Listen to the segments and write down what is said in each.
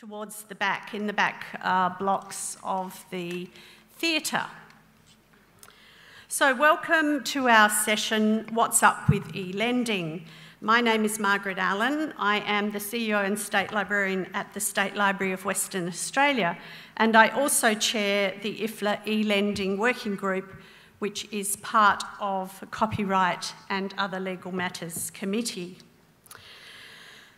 towards the back, in the back blocks of the theatre. So welcome to our session, What's Up with eLending? My name is Margaret Allen. I am the CEO and State Librarian at the State Library of Western Australia, and I also chair the IFLA eLending Working Group, which is part of Copyright and Other Legal Matters Committee.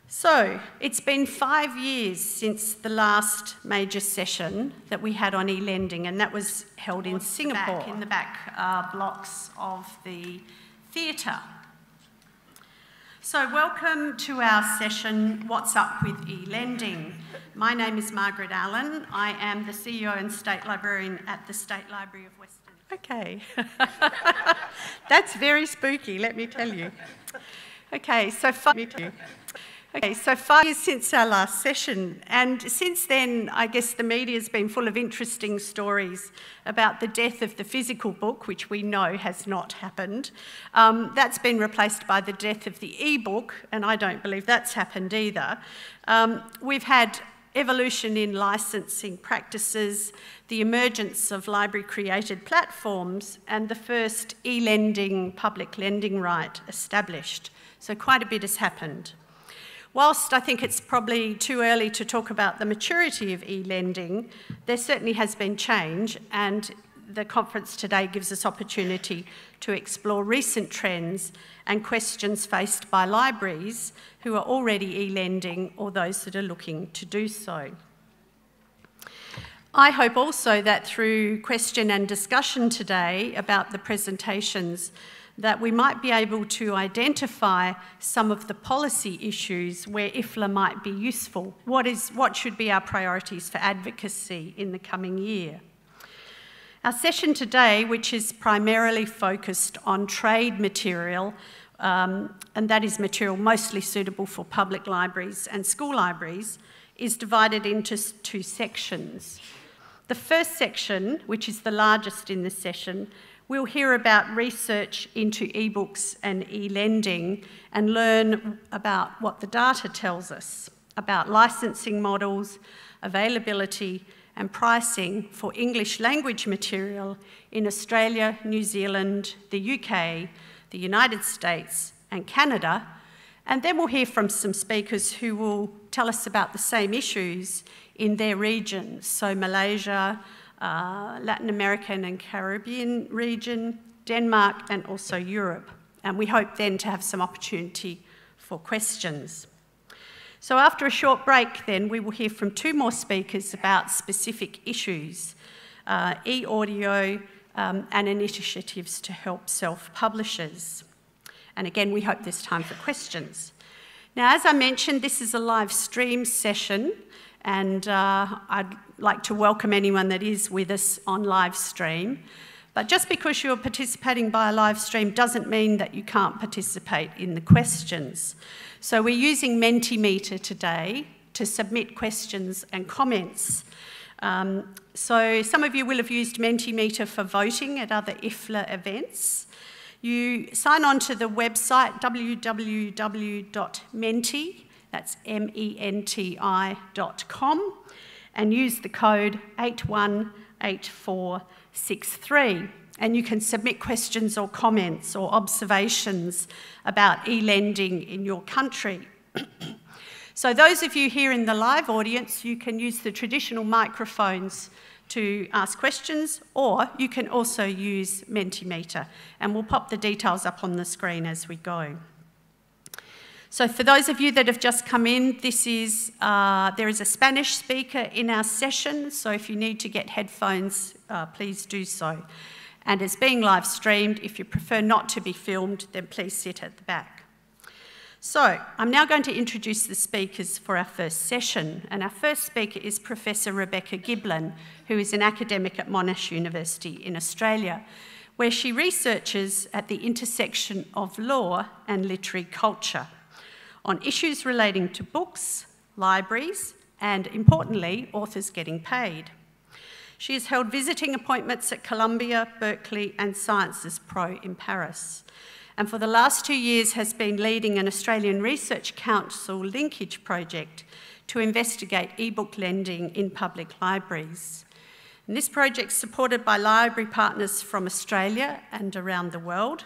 So, it's been 5 years since the last major session that we had on eLending, and that was held in Singapore, in the back blocks of the theatre. So, welcome to our session, What's Up with eLending? My name is Margaret Allen. I am the CEO and State Librarian at the State Library of Western. Okay. That's very spooky, let me tell you. Okay, so 5 years since our last session, and since then, I guess the media's been full of interesting stories about the death of the physical book, which we know has not happened. That's been replaced by the death of the eBook, and I don't believe that's happened either. We've had evolution in licensing practices, the emergence of library-created platforms, and the first eLending public lending right established. So quite a bit has happened. Whilst I think it's probably too early to talk about the maturity of eLending, there certainly has been change, and the conference today gives us opportunity to explore recent trends and questions faced by libraries who are already eLending or those that are looking to do so. I hope also that through question and discussion today about the presentations, that we might be able to identify some of the policy issues where IFLA might be useful. What should be our priorities for advocacy in the coming year? Our session today, which is primarily focused on trade material, and that is material mostly suitable for public libraries and school libraries, is divided into 2 sections. The first section, which is the largest in the session, we'll hear about research into ebooks and eLending and learn about what the data tells us about licensing models, availability and pricing for English language material in Australia, New Zealand, the UK, the United States and Canada. And then we'll hear from some speakers who will tell us about the same issues in their regions, so Malaysia, Latin American and Caribbean region, Denmark and also Europe. And we hope then to have some opportunity for questions. So after a short break then, we will hear from 2 more speakers about specific issues, e-audio and initiatives to help self-publishers. And again, we hope there's time for questions. Now, as I mentioned, this is a live stream session, and I'd like to welcome anyone that is with us on live stream. But just because you're participating by a live stream doesn't mean that you can't participate in the questions. So we're using Mentimeter today to submit questions and comments. So some of you will have used Mentimeter for voting at other IFLA events. You sign on to the website www.menti, that's menti.com, and use the code 818463. And you can submit questions or comments or observations about eLending in your country. So those of you here in the live audience, you can use the traditional microphones to ask questions, or you can also use Mentimeter, and we'll pop the details up on the screen as we go. So for those of you that have just come in, there is a Spanish speaker in our session, so if you need to get headphones, please do so. And it's being live streamed. If you prefer not to be filmed, then please sit at the back. So I'm now going to introduce the speakers for our first session, and our first speaker is Professor Rebecca Giblin, who is an academic at Monash University in Australia, where she researches at the intersection of law and literary culture on issues relating to books, libraries, and importantly, authors getting paid. She has held visiting appointments at Columbia, Berkeley, and Sciences Pro in Paris. and for the last 2 years has been leading an Australian Research Council linkage project to investigate eBook lending in public libraries. And this project's supported by library partners from Australia and around the world,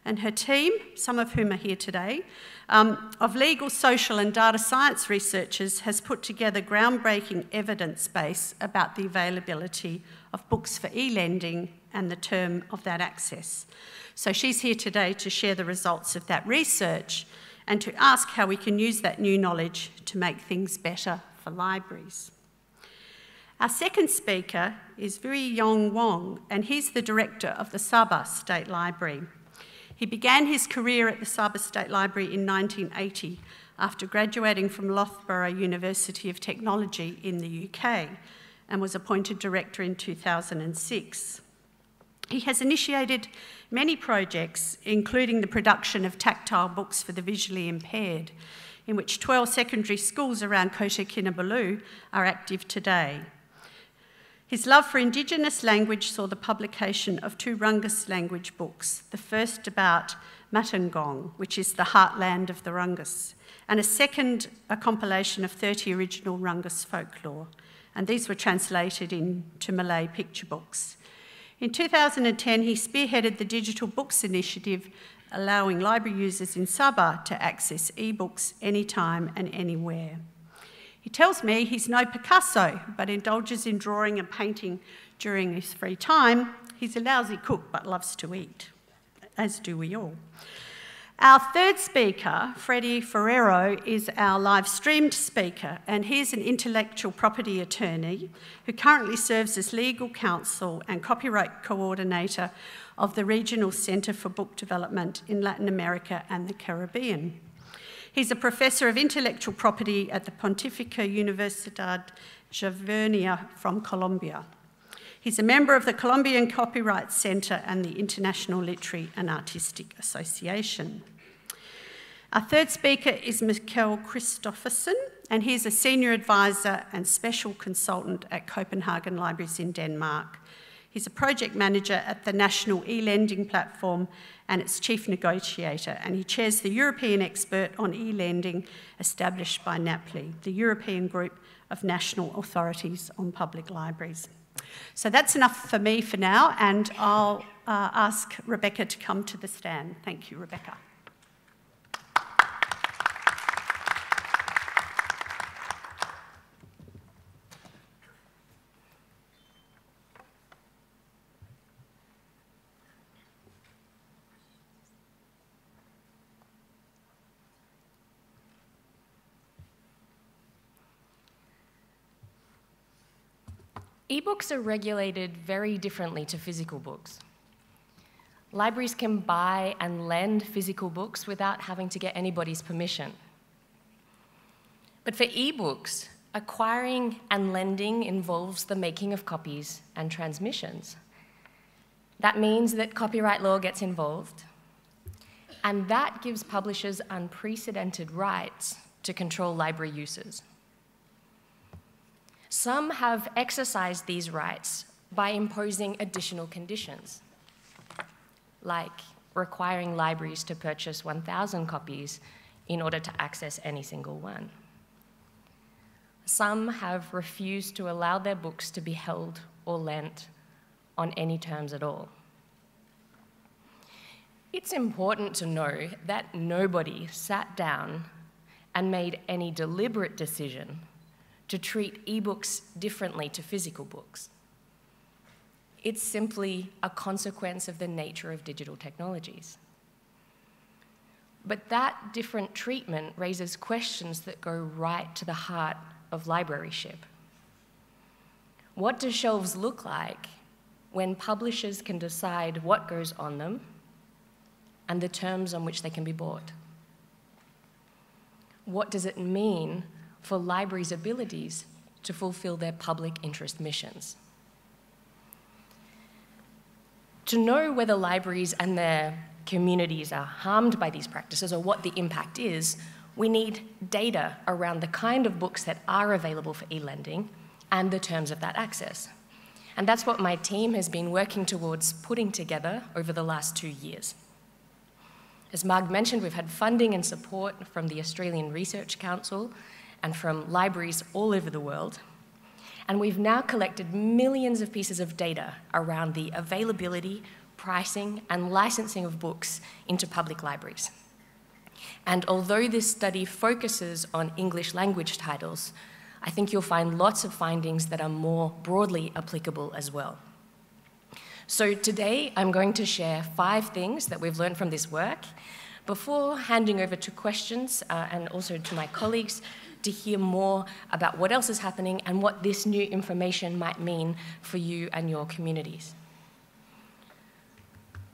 and her team, some of whom are here today, of legal, social and data science researchers has put together groundbreaking evidence base about the availability of books for eLending and the term of that access. So she's here today to share the results of that research and to ask how we can use that new knowledge to make things better for libraries. Our second speaker is Vui Yong Wong, and he's the director of the Sabah State Library. He began his career at the Sabah State Library in 1980 after graduating from Loughborough University of Technology in the UK and was appointed director in 2006. He has initiated many projects, including the production of tactile books for the visually impaired, in which 12 secondary schools around Kota Kinabalu are active today. His love for Indigenous language saw the publication of 2 Rungus language books, the first about Matangong, which is the heartland of the Rungus, and a second, a compilation of 30 original Rungus folklore, and these were translated into Malay picture books. In 2010, he spearheaded the Digital Books Initiative, allowing library users in Sabah to access ebooks anytime and anywhere. He tells me he's no Picasso, but indulges in drawing and painting during his free time. He's a lousy cook, but loves to eat, as do we all. Our third speaker, Freddie Ferrero, is our live-streamed speaker, and he's an intellectual property attorney who currently serves as legal counsel and copyright coordinator of the Regional Centre for Book Development in Latin America and the Caribbean. He's a professor of intellectual property at the Pontificia Universidad Javiernia from Colombia. He's a member of the Colombian Copyright Centre and the International Literary and Artistic Association. Our third speaker is Mikkel Christoffersen, and he's a senior advisor and special consultant at Copenhagen Libraries in Denmark. He's a project manager at the National eLending platform and its chief negotiator, and he chairs the European Expert on eLending established by NAPLI, the European Group of National Authorities on Public Libraries. So that's enough for me for now, and I'll ask Rebecca to come to the stand. Thank you, Rebecca. eBooks are regulated very differently to physical books. Libraries can buy and lend physical books without having to get anybody's permission. But for eBooks, acquiring and lending involves the making of copies and transmissions. That means that copyright law gets involved, and that gives publishers unprecedented rights to control library uses. Some have exercised these rights by imposing additional conditions, like requiring libraries to purchase 1,000 copies in order to access any single one. Some have refused to allow their books to be held or lent on any terms at all. It's important to know that nobody sat down and made any deliberate decision to treat ebooks differently to physical books. It's simply a consequence of the nature of digital technologies. But that different treatment raises questions that go right to the heart of libraryship. What do shelves look like when publishers can decide what goes on them and the terms on which they can be bought? What does it mean for libraries' abilities to fulfill their public interest missions? To know whether libraries and their communities are harmed by these practices or what the impact is, we need data around the kind of books that are available for eLending and the terms of that access. And that's what my team has been working towards putting together over the last 2 years. As Marg mentioned, we've had funding and support from the Australian Research Council and from libraries all over the world. And we've now collected millions of pieces of data around the availability, pricing, and licensing of books into public libraries. And although this study focuses on English language titles, I think you'll find lots of findings that are more broadly applicable as well. So today, I'm going to share 5 things that we've learned from this work before handing over to questions and also to my colleagues to hear more about what else is happening and what this new information might mean for you and your communities.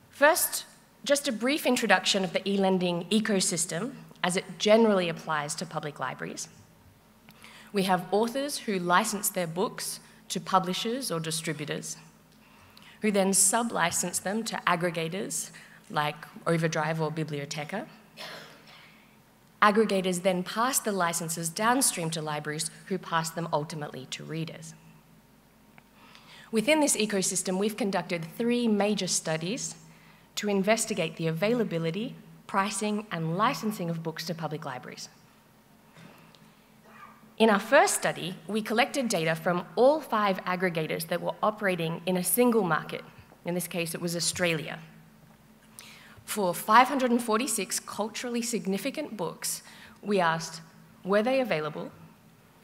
First, just a brief introduction of the eLending ecosystem as it generally applies to public libraries. We have authors who license their books to publishers or distributors, who then sub-license them to aggregators like Overdrive or Biblioteca. Aggregators then pass the licenses downstream to libraries who pass them ultimately to readers. Within this ecosystem, we've conducted 3 major studies to investigate the availability, pricing, and licensing of books to public libraries. In our first study, we collected data from all 5 aggregators that were operating in a single market. In this case, it was Australia. For 546 culturally significant books, we asked, were they available,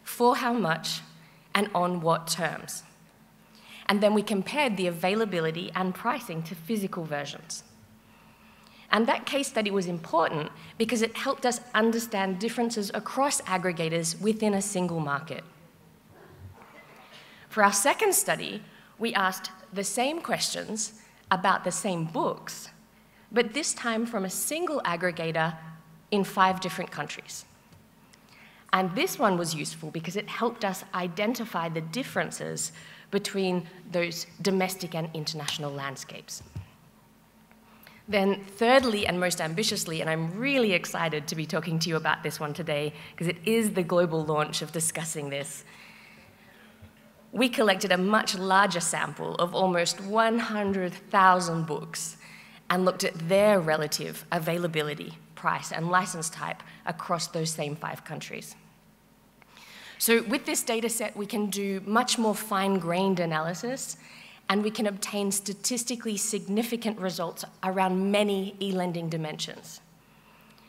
for how much, and on what terms? And then we compared the availability and pricing to physical versions. And that case study was important because it helped us understand differences across aggregators within a single market. For our second study, we asked the same questions about the same books, but this time from a single aggregator in 5 different countries. And this one was useful because it helped us identify the differences between those domestic and international landscapes. Then thirdly, and most ambitiously, and I'm really excited to be talking to you about this one today because it is the global launch of discussing this, we collected a much larger sample of almost 100,000 books and looked at their relative availability, price, and license type across those same 5 countries. So with this data set, we can do much more fine-grained analysis, and we can obtain statistically significant results around many eLending dimensions.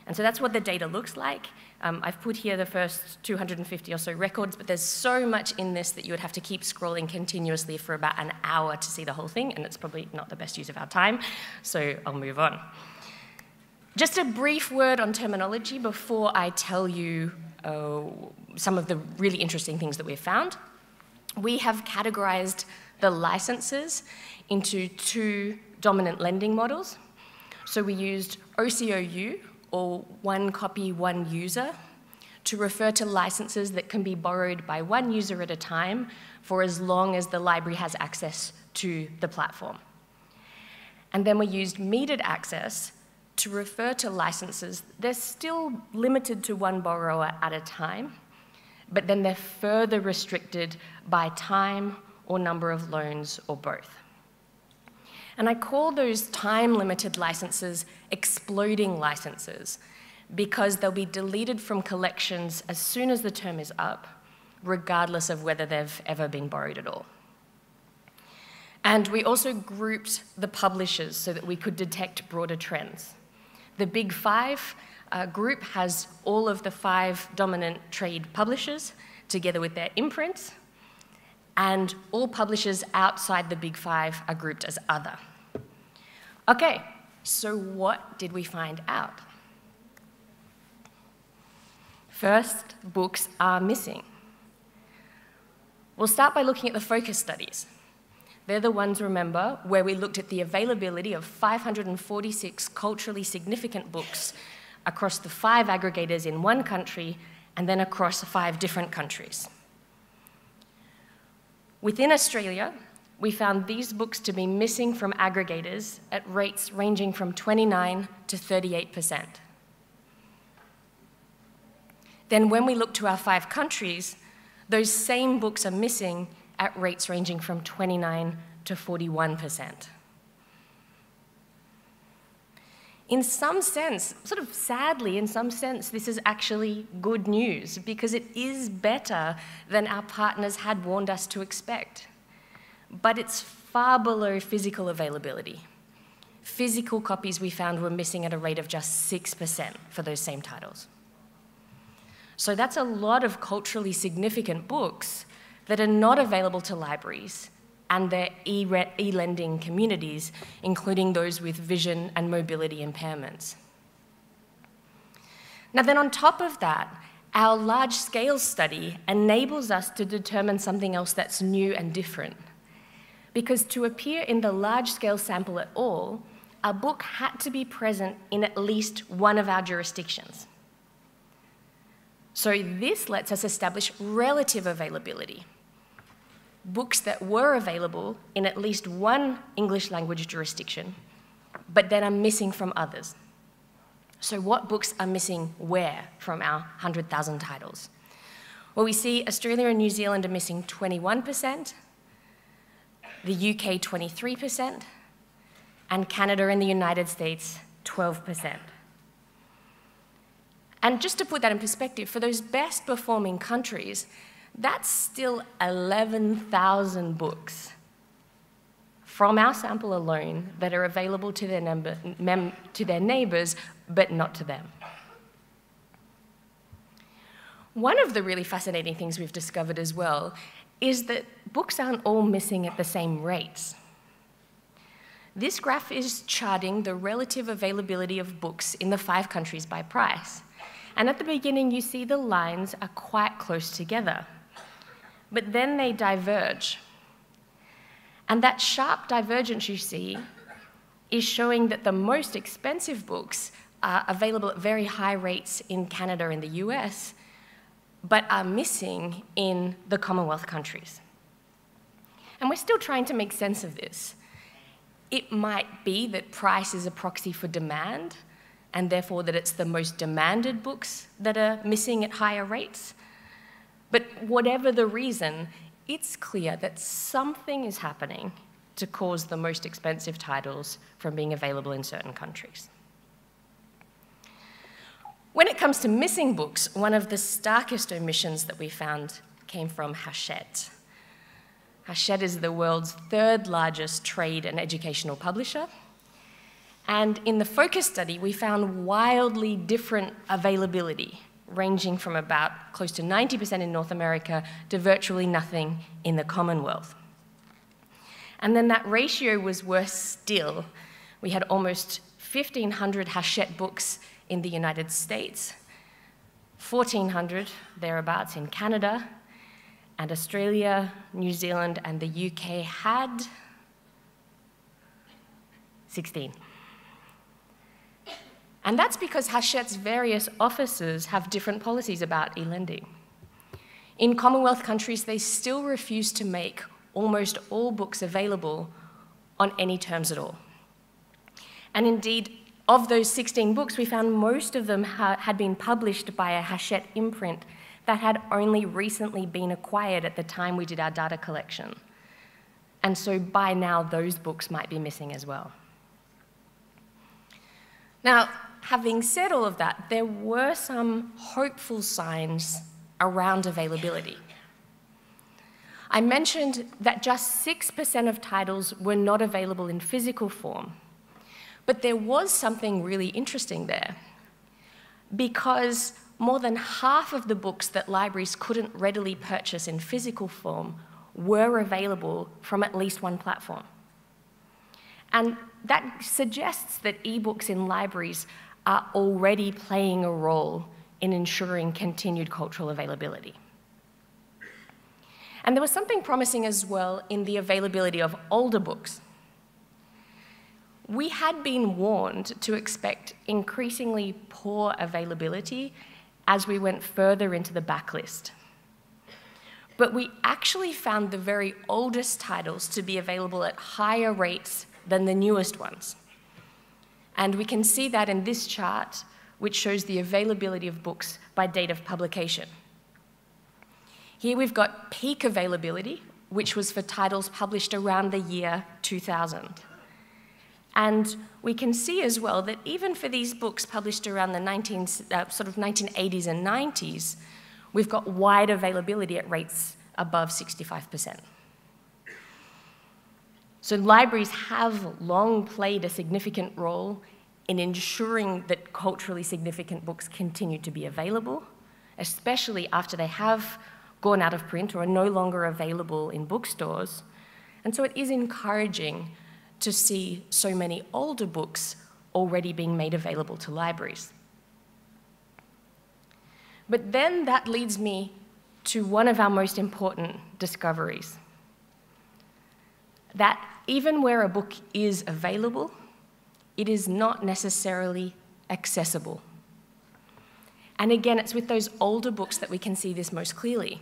And so that's what the data looks like. I've put here the first 250 or so records, but there's so much in this that you would have to keep scrolling continuously for about an hour to see the whole thing, and it's probably not the best use of our time, so I'll move on. Just a brief word on terminology before I tell you some of the really interesting things that we've found. We have categorized the licenses into 2 dominant lending models. So we used OCOU, or one copy, one user, to refer to licenses that can be borrowed by one user at a time for as long as the library has access to the platform. And then we used metered access to refer to licenses. They're still limited to one borrower at a time, but then they're further restricted by time or number of loans or both. And I call those time-limited licenses exploding licenses because they'll be deleted from collections as soon as the term is up, regardless of whether they've ever been borrowed at all. And we also grouped the publishers so that we could detect broader trends. The Big 5 group has all of the 5 dominant trade publishers together with their imprints, and all publishers outside the Big 5 are grouped as other. Okay, so what did we find out? First, books are missing. We'll start by looking at the focus studies. They're the ones, remember, where we looked at the availability of 546 culturally significant books across the 5 aggregators in one country and then across 5 different countries. Within Australia, we found these books to be missing from aggregators at rates ranging from 29% to 38%. Then when we look to our 5 countries, those same books are missing at rates ranging from 29% to 41%. In some sense, sort of sadly, in some sense, this is actually good news because it is better than our partners had warned us to expect. But it's far below physical availability. Physical copies we found were missing at a rate of just 6% for those same titles. So that's a lot of culturally significant books that are not available to libraries and their eLending communities, including those with vision and mobility impairments. Now then, on top of that, our large-scale study enables us to determine something else that's new and different. Because to appear in the large-scale sample at all, a book had to be present in at least one of our jurisdictions. So this lets us establish relative availability. Books that were available in at least one English language jurisdiction, but then are missing from others. So what books are missing where from our 100,000 titles? Well, we see Australia and New Zealand are missing 21%, the UK 23%, and Canada and the United States 12%. And just to put that in perspective, for those best performing countries, that's still 11,000 books from our sample alone that are available to their neighbours, but not to them. One of the really fascinating things we've discovered as well is that books aren't all missing at the same rates. This graph is charting the relative availability of books in the 5 countries by price. And at the beginning, you see the lines are quite close together. But then they diverge. And that sharp divergence you see is showing that the most expensive books are available at very high rates in Canada and the US, but are missing in the Commonwealth countries. And we're still trying to make sense of this. It might be that price is a proxy for demand, and therefore that it's the most demanded books that are missing at higher rates. But whatever the reason, it's clear that something is happening to cause the most expensive titles from being available in certain countries. When it comes to missing books, one of the starkest omissions that we found came from Hachette. Hachette is the world's 3rd largest trade and educational publisher. And in the focus study, we found wildly different availability, ranging from about close to 90% in North America to virtually nothing in the Commonwealth. And then that ratio was worse still. We had almost 1,500 Hachette books in the United States, 1,400 thereabouts in Canada, and Australia, New Zealand, and the UK had 16. And that's because Hachette's various offices have different policies about eLending. In Commonwealth countries, they still refuse to make almost all books available on any terms at all. And indeed, of those 16 books, we found most of them had been published by a Hachette imprint that had only recently been acquired at the time we did our data collection. And so by now, those books might be missing as well. Now, having said all of that, there were some hopeful signs around availability. I mentioned that just 6% of titles were not available in physical form, but there was something really interesting there, because more than half of the books that libraries couldn't readily purchase in physical form were available from at least one platform. And that suggests that ebooks in libraries are already playing a role in ensuring continued cultural availability. And there was something promising as well in the availability of older books. We had been warned to expect increasingly poor availability as we went further into the backlist. But we actually found the very oldest titles to be available at higher rates than the newest ones. And we can see that in this chart, which shows the availability of books by date of publication. Here we've got peak availability, which was for titles published around the year 2000. And we can see as well that even for these books published around the 1980s and 90s, we've got wide availability at rates above 65%. So libraries have long played a significant role in ensuring that culturally significant books continue to be available, especially after they have gone out of print or are no longer available in bookstores. And so it is encouraging to see so many older books already being made available to libraries. But then that leads me to one of our most important discoveries, that even where a book is available, it is not necessarily accessible. And again, it's with those older books that we can see this most clearly.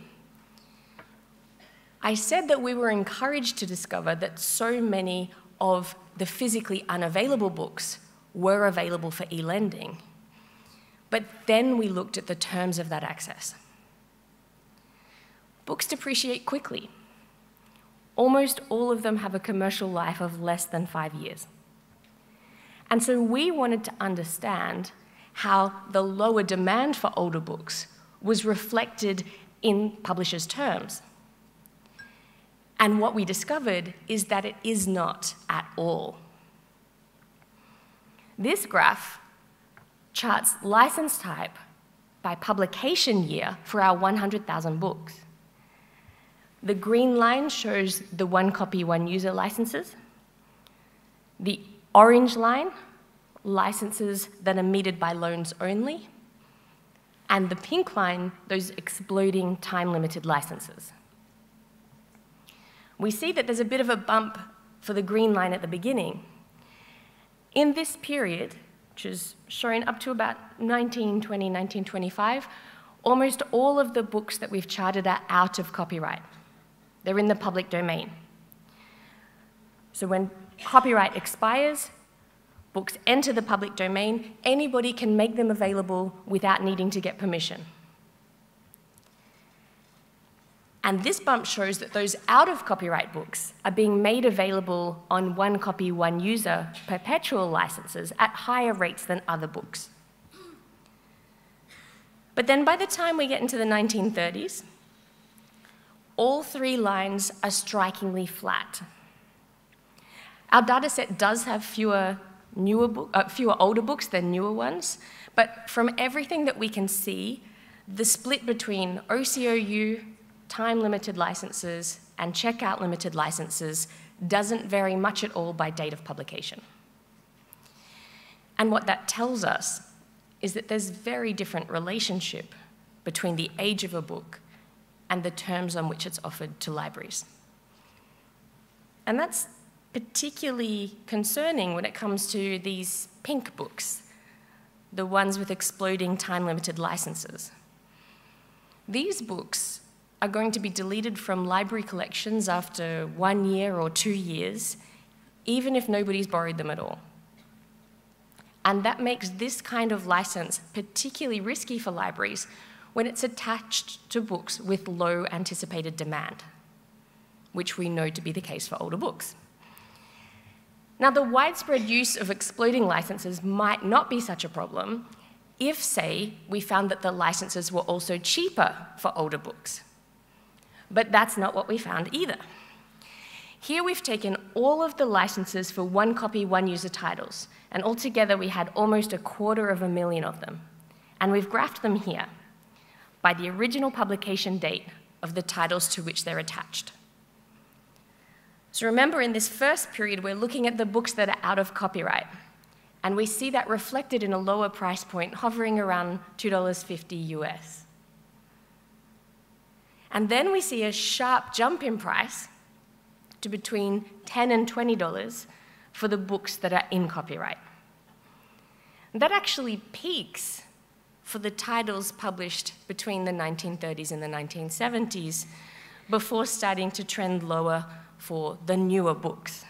I said that we were encouraged to discover that so many of the physically unavailable books were available for eLending. But then we looked at the terms of that access. Books depreciate quickly. Almost all of them have a commercial life of less than 5 years. And so we wanted to understand how the lower demand for older books was reflected in publishers' terms. And what we discovered is that it is not at all. This graph charts license type by publication year for our 100,000 books. The green line shows the one copy, one user licenses. The orange line, licenses that are metered by loans only. And the pink line, those exploding time-limited licenses. We see that there's a bit of a bump for the green line at the beginning. In this period, which is shown up to about 1920, 1925, almost all of the books that we've charted are out of copyright. They're in the public domain. So when copyright expires, books enter the public domain, anybody can make them available without needing to get permission. And this bump shows that those out of copyright books are being made available on one copy, one user perpetual licenses at higher rates than other books. But then by the time we get into the 1930s, all three lines are strikingly flat. Our data set does have fewer older books than newer ones, but from everything that we can see, the split between OCOU, time-limited licenses, and checkout-limited licenses doesn't vary much at all by date of publication. And what that tells us is that there's very different relationship between the age of a book and the terms on which it's offered to libraries. And that's particularly concerning when it comes to these pink books, the ones with exploding time-limited licenses. These books are going to be deleted from library collections after 1 year or 2 years, even if nobody's borrowed them at all. And that makes this kind of license particularly risky for libraries when it's attached to books with low anticipated demand, which we know to be the case for older books. Now, the widespread use of exploding licenses might not be such a problem if, say, we found that the licenses were also cheaper for older books. But that's not what we found either. Here we've taken all of the licenses for one copy, one user titles, and altogether we had almost 250,000 of them. And we've graphed them here by the original publication date of the titles to which they're attached. So remember, in this first period, we're looking at the books that are out of copyright, and we see that reflected in a lower price point, hovering around $2.50 US. And then we see a sharp jump in price to between $10 and $20 for the books that are in copyright. That actually peaks for the titles published between the 1930s and the 1970s, before starting to trend lower for the newer books.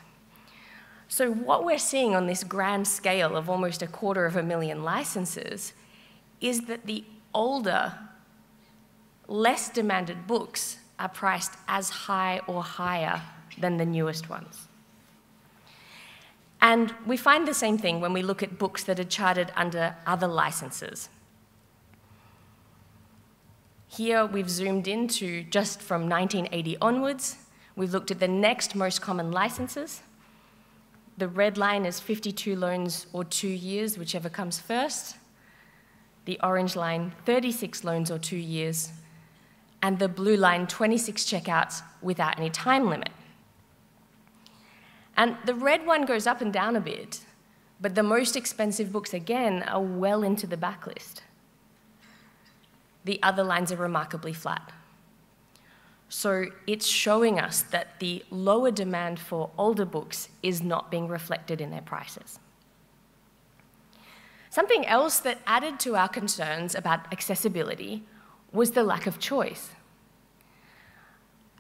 So what we're seeing on this grand scale of almost 250,000 licenses is that the older, less demanded books are priced as high or higher than the newest ones. And we find the same thing when we look at books that are chartered under other licenses. Here we've zoomed into just from 1980 onwards. We've looked at the next most common licenses. The red line is 52 loans or 2 years, whichever comes first. The orange line, 36 loans or 2 years. And the blue line, 26 checkouts without any time limit. And the red one goes up and down a bit, but the most expensive books, again, are well into the backlist. The other lines are remarkably flat. So it's showing us that the lower demand for older books is not being reflected in their prices. Something else that added to our concerns about accessibility was the lack of choice.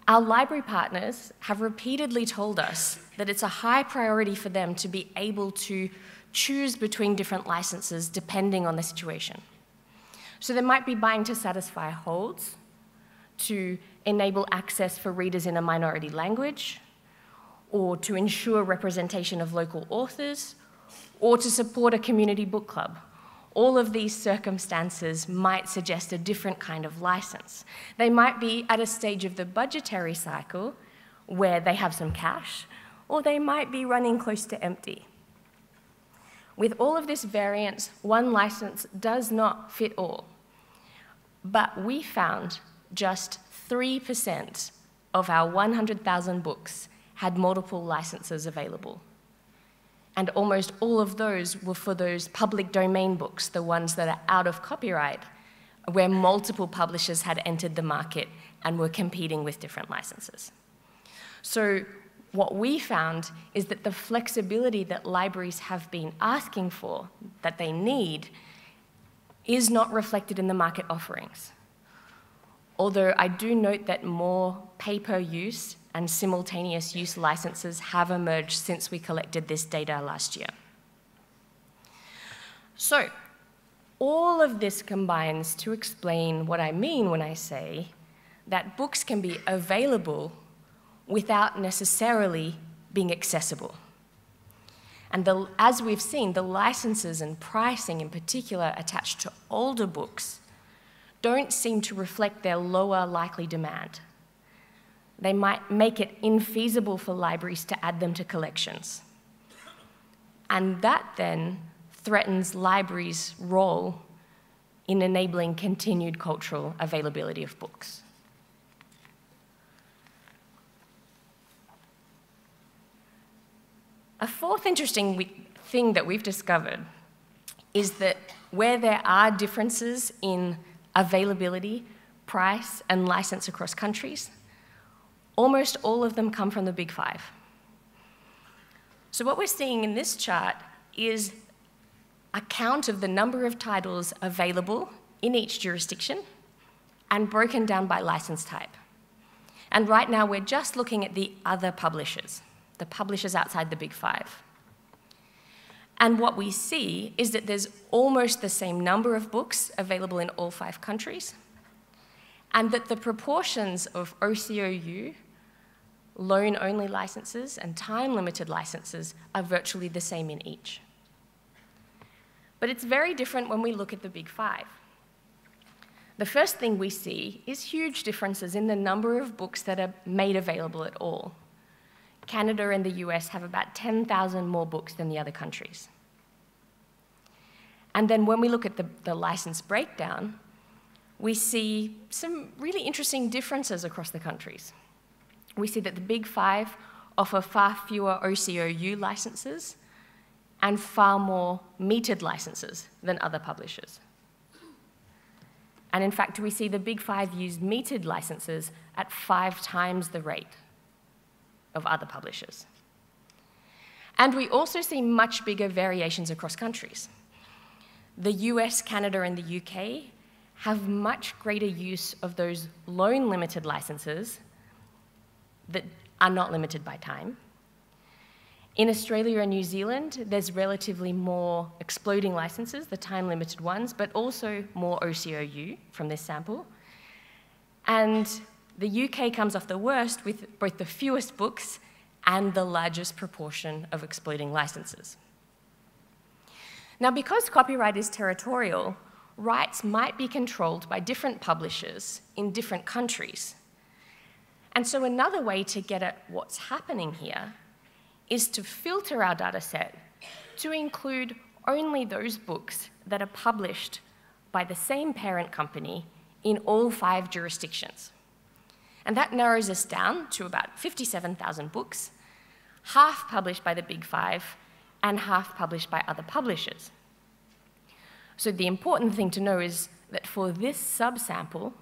Our library partners have repeatedly told us that it's a high priority for them to be able to choose between different licenses depending on the situation. So they might be buying to satisfy holds, to enable access for readers in a minority language, or to ensure representation of local authors, or to support a community book club. All of these circumstances might suggest a different kind of license. They might be at a stage of the budgetary cycle where they have some cash, or they might be running close to empty. With all of this variance, one license does not fit all. But we found just 3% of our 100,000 books had multiple licenses available. And almost all of those were for those public domain books, the ones that are out of copyright, where multiple publishers had entered the market and were competing with different licenses. So what we found is that the flexibility that libraries have been asking for, that they need, is not reflected in the market offerings. Although I do note that more pay-per-use and simultaneous use licenses have emerged since we collected this data last year. So, all of this combines to explain what I mean when I say that books can be available without necessarily being accessible. And as we've seen, the licenses and pricing in particular attached to older books don't seem to reflect their lower likely demand. They might make it infeasible for libraries to add them to collections. And that then threatens libraries' role in enabling continued cultural availability of books. A fourth interesting thing that we've discovered is that where there are differences in availability, price, and license across countries, almost all of them come from the Big Five. So what we're seeing in this chart is a count of the number of titles available in each jurisdiction and broken down by license type. And right now we're just looking at the other publishers, the publishers outside the Big Five. And what we see is that there's almost the same number of books available in all 5 countries, and that the proportions of OCOU, loan-only licenses, and time-limited licenses are virtually the same in each. But it's very different when we look at the Big Five. The first thing we see is huge differences in the number of books that are made available at all. Canada and the US have about 10,000 more books than the other countries. And then when we look at the license breakdown, we see some really interesting differences across the countries. We see that the Big Five offer far fewer OCOU licenses and far more metered licenses than other publishers. And in fact, we see the Big Five use metered licenses at 5 times the rate of other publishers. And we also see much bigger variations across countries. The US, Canada, and the UK have much greater use of those loan-limited licenses that are not limited by time. In Australia and New Zealand, there's relatively more exploding licenses, the time-limited ones, but also more OCOU from this sample. And the UK comes off the worst with both the fewest books and the largest proportion of exploiting licenses. Now, because copyright is territorial, rights might be controlled by different publishers in different countries. And so another way to get at what's happening here is to filter our data set to include only those books that are published by the same parent company in all 5 jurisdictions. And that narrows us down to about 57,000 books, half published by the Big 5 and half published by other publishers. So the important thing to know is that for this subsample,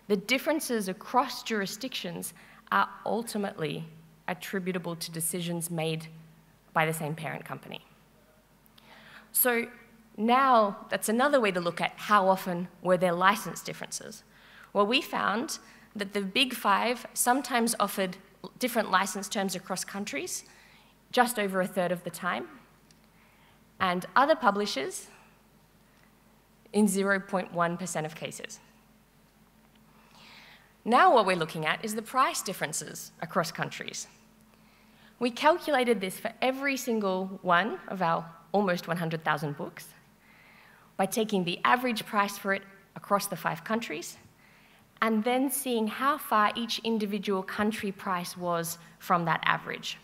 the differences across jurisdictions are ultimately attributable to decisions made by the same parent company. So now that's another way to look at how often were there license differences. Well, we found that the Big 5 sometimes offered different license terms across countries, just over a third of the time, and other publishers in 0.1% of cases. Now what we're looking at is the price differences across countries. We calculated this for every single one of our almost 100,000 books by taking the average price for it across the 5 countries and then seeing how far each individual country price was from that average.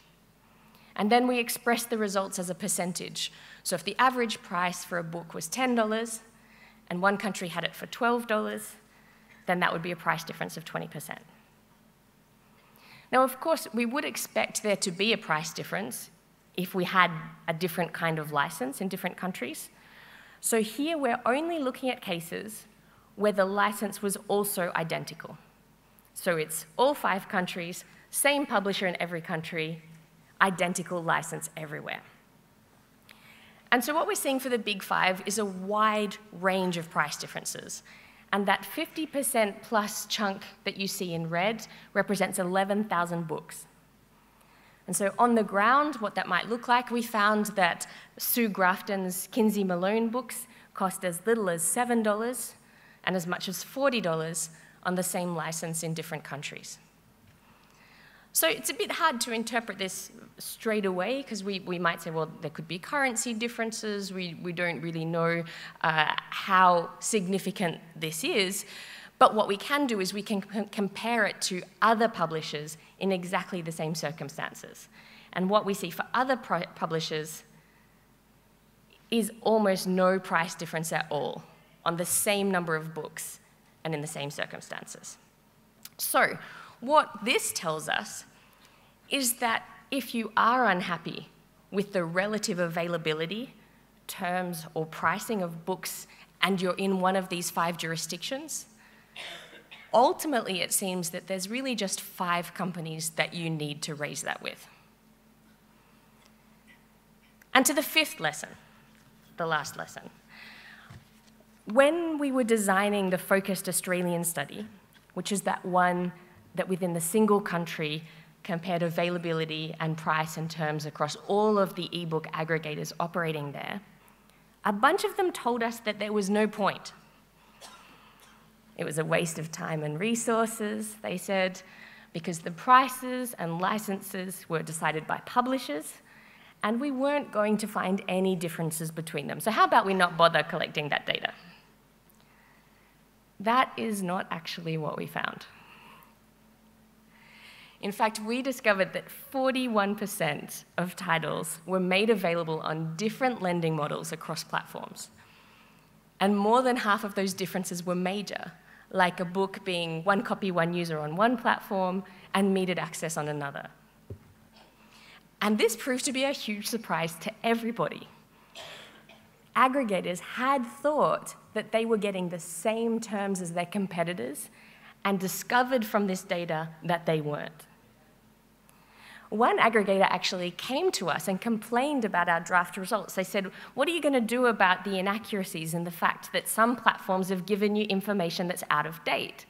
And then we expressed the results as a percentage. So if the average price for a book was $10 and one country had it for $12, then that would be a price difference of 20%. Now, of course, we would expect there to be a price difference if we had a different kind of license in different countries. So here we're only looking at cases where the license was also identical. So it's all 5 countries, same publisher in every country, identical license everywhere. And so what we're seeing for the Big 5 is a wide range of price differences. And that 50% plus chunk that you see in red represents 11,000 books. And so on the ground, what that might look like, we found that Sue Grafton's Kinsey Malone books cost as little as $7 and as much as $40 on the same license in different countries. So it's a bit hard to interpret this straight away because we might say, well, there could be currency differences. We don't really know how significant this is. But what we can do is we can compare it to other publishers in exactly the same circumstances. And what we see for other publishers is almost no price difference at all on the same number of books and in the same circumstances. So what this tells us is that if you are unhappy with the relative availability, terms, or pricing of books, and you're in one of these 5 jurisdictions, ultimately it seems that there's really just 5 companies that you need to raise that with. And to the 5th lesson, the last lesson. When we were designing the focused Australian study, which is that one that within the single country compared availability and price and terms across all of the ebook aggregators operating there, a bunch of them told us that there was no point. It was a waste of time and resources, they said, because the prices and licenses were decided by publishers, and we weren't going to find any differences between them. So how about we not bother collecting that data? That is not actually what we found. In fact, we discovered that 41% of titles were made available on different lending models across platforms. And more than half of those differences were major, like a book being one copy, one user on one platform and metered access on another. And this proved to be a huge surprise to everybody. Aggregators had thought that they were getting the same terms as their competitors and discovered from this data that they weren't. One aggregator actually came to us and complained about our draft results. They said, what are you going to do about the inaccuracies and the fact that some platforms have given you information that's out of date?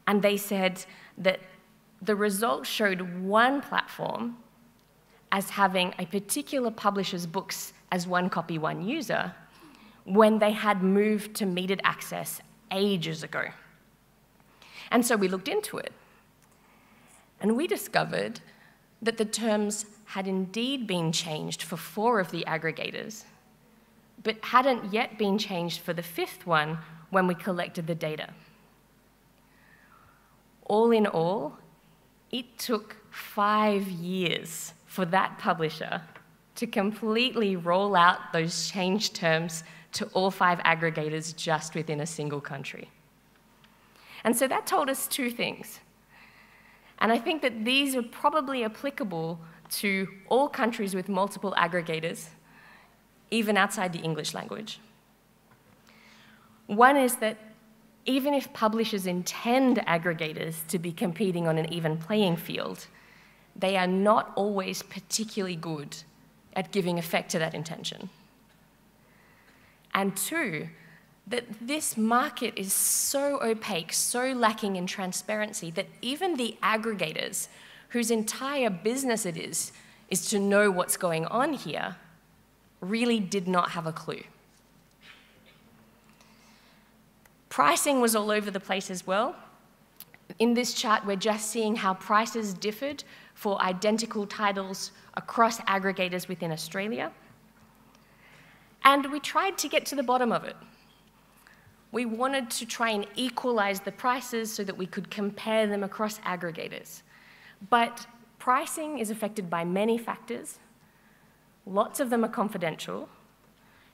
And they said that the results showed one platform as having a particular publisher's books as one copy, one user, when they had moved to metered access ages ago. And so we looked into it. And we discovered that the terms had indeed been changed for 4 of the aggregators, but hadn't yet been changed for the 5th one when we collected the data. All in all, it took 5 years for that publisher to completely roll out those changed terms to all 5 aggregators just within a single country. And so that told us 2 things. And I think that these are probably applicable to all countries with multiple aggregators, even outside the English language. One is that even if publishers intend aggregators to be competing on an even playing field, they are not always particularly good at giving effect to that intention. And 2, that this market is so opaque, so lacking in transparency, that even the aggregators, whose entire business it is to know what's going on here, really did not have a clue. Pricing was all over the place as well. In this chart, we're just seeing how prices differed for identical titles across aggregators within Australia. And we tried to get to the bottom of it. We wanted to try and equalize the prices so that we could compare them across aggregators. But pricing is affected by many factors. Lots of them are confidential.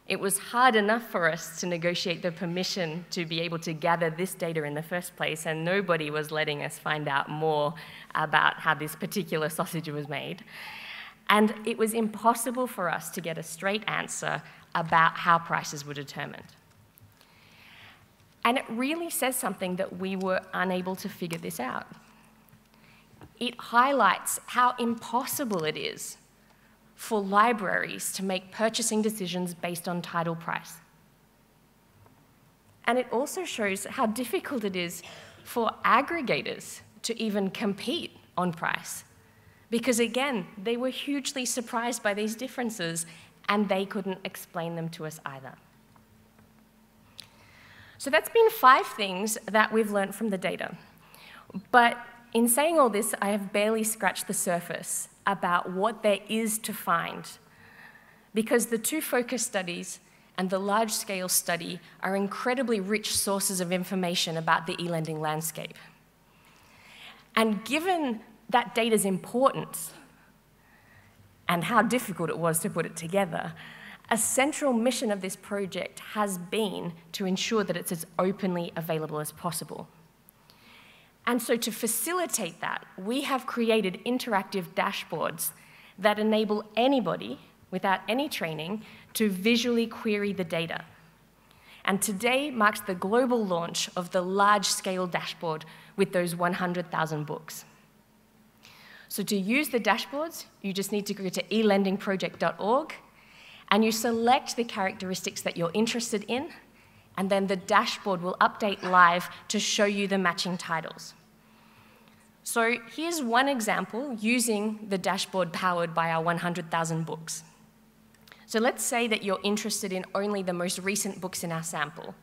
It was hard enough for us to negotiate the permission to be able to gather this data in the first place, and nobody was letting us find out more about how this particular sausage was made. And it was impossible for us to get a straight answer about how prices were determined. And it really says something that we were unable to figure this out. It highlights how impossible it is for libraries to make purchasing decisions based on title price. And it also shows how difficult it is for aggregators to even compete on price. Because again, they were hugely surprised by these differences and they couldn't explain them to us either. So that's been 5 things that we've learned from the data. But in saying all this, I have barely scratched the surface about what there is to find, because the 2 focus studies and the large-scale study are incredibly rich sources of information about the eLending landscape. And given that data's importance and how difficult it was to put it together, a central mission of this project has been to ensure that it's as openly available as possible. And so to facilitate that, we have created interactive dashboards that enable anybody, without any training, to visually query the data. And today marks the global launch of the large-scale dashboard with those 100,000 books. So to use the dashboards, you just need to go to elendingproject.org, and you select the characteristics that you're interested in, and then the dashboard will update live to show you the matching titles. So here's one example using the dashboard powered by our 100,000 books. So let's say that you're interested in only the most recent books in our sample.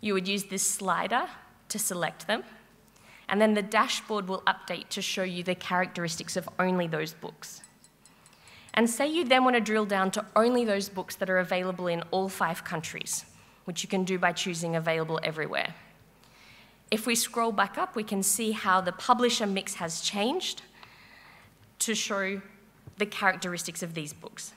You would use this slider to select them, and then the dashboard will update to show you the characteristics of only those books. And say you then want to drill down to only those books that are available in all 5 countries, which you can do by choosing Available Everywhere. If we scroll back up, we can see how the publisher mix has changed to show the characteristics of these books.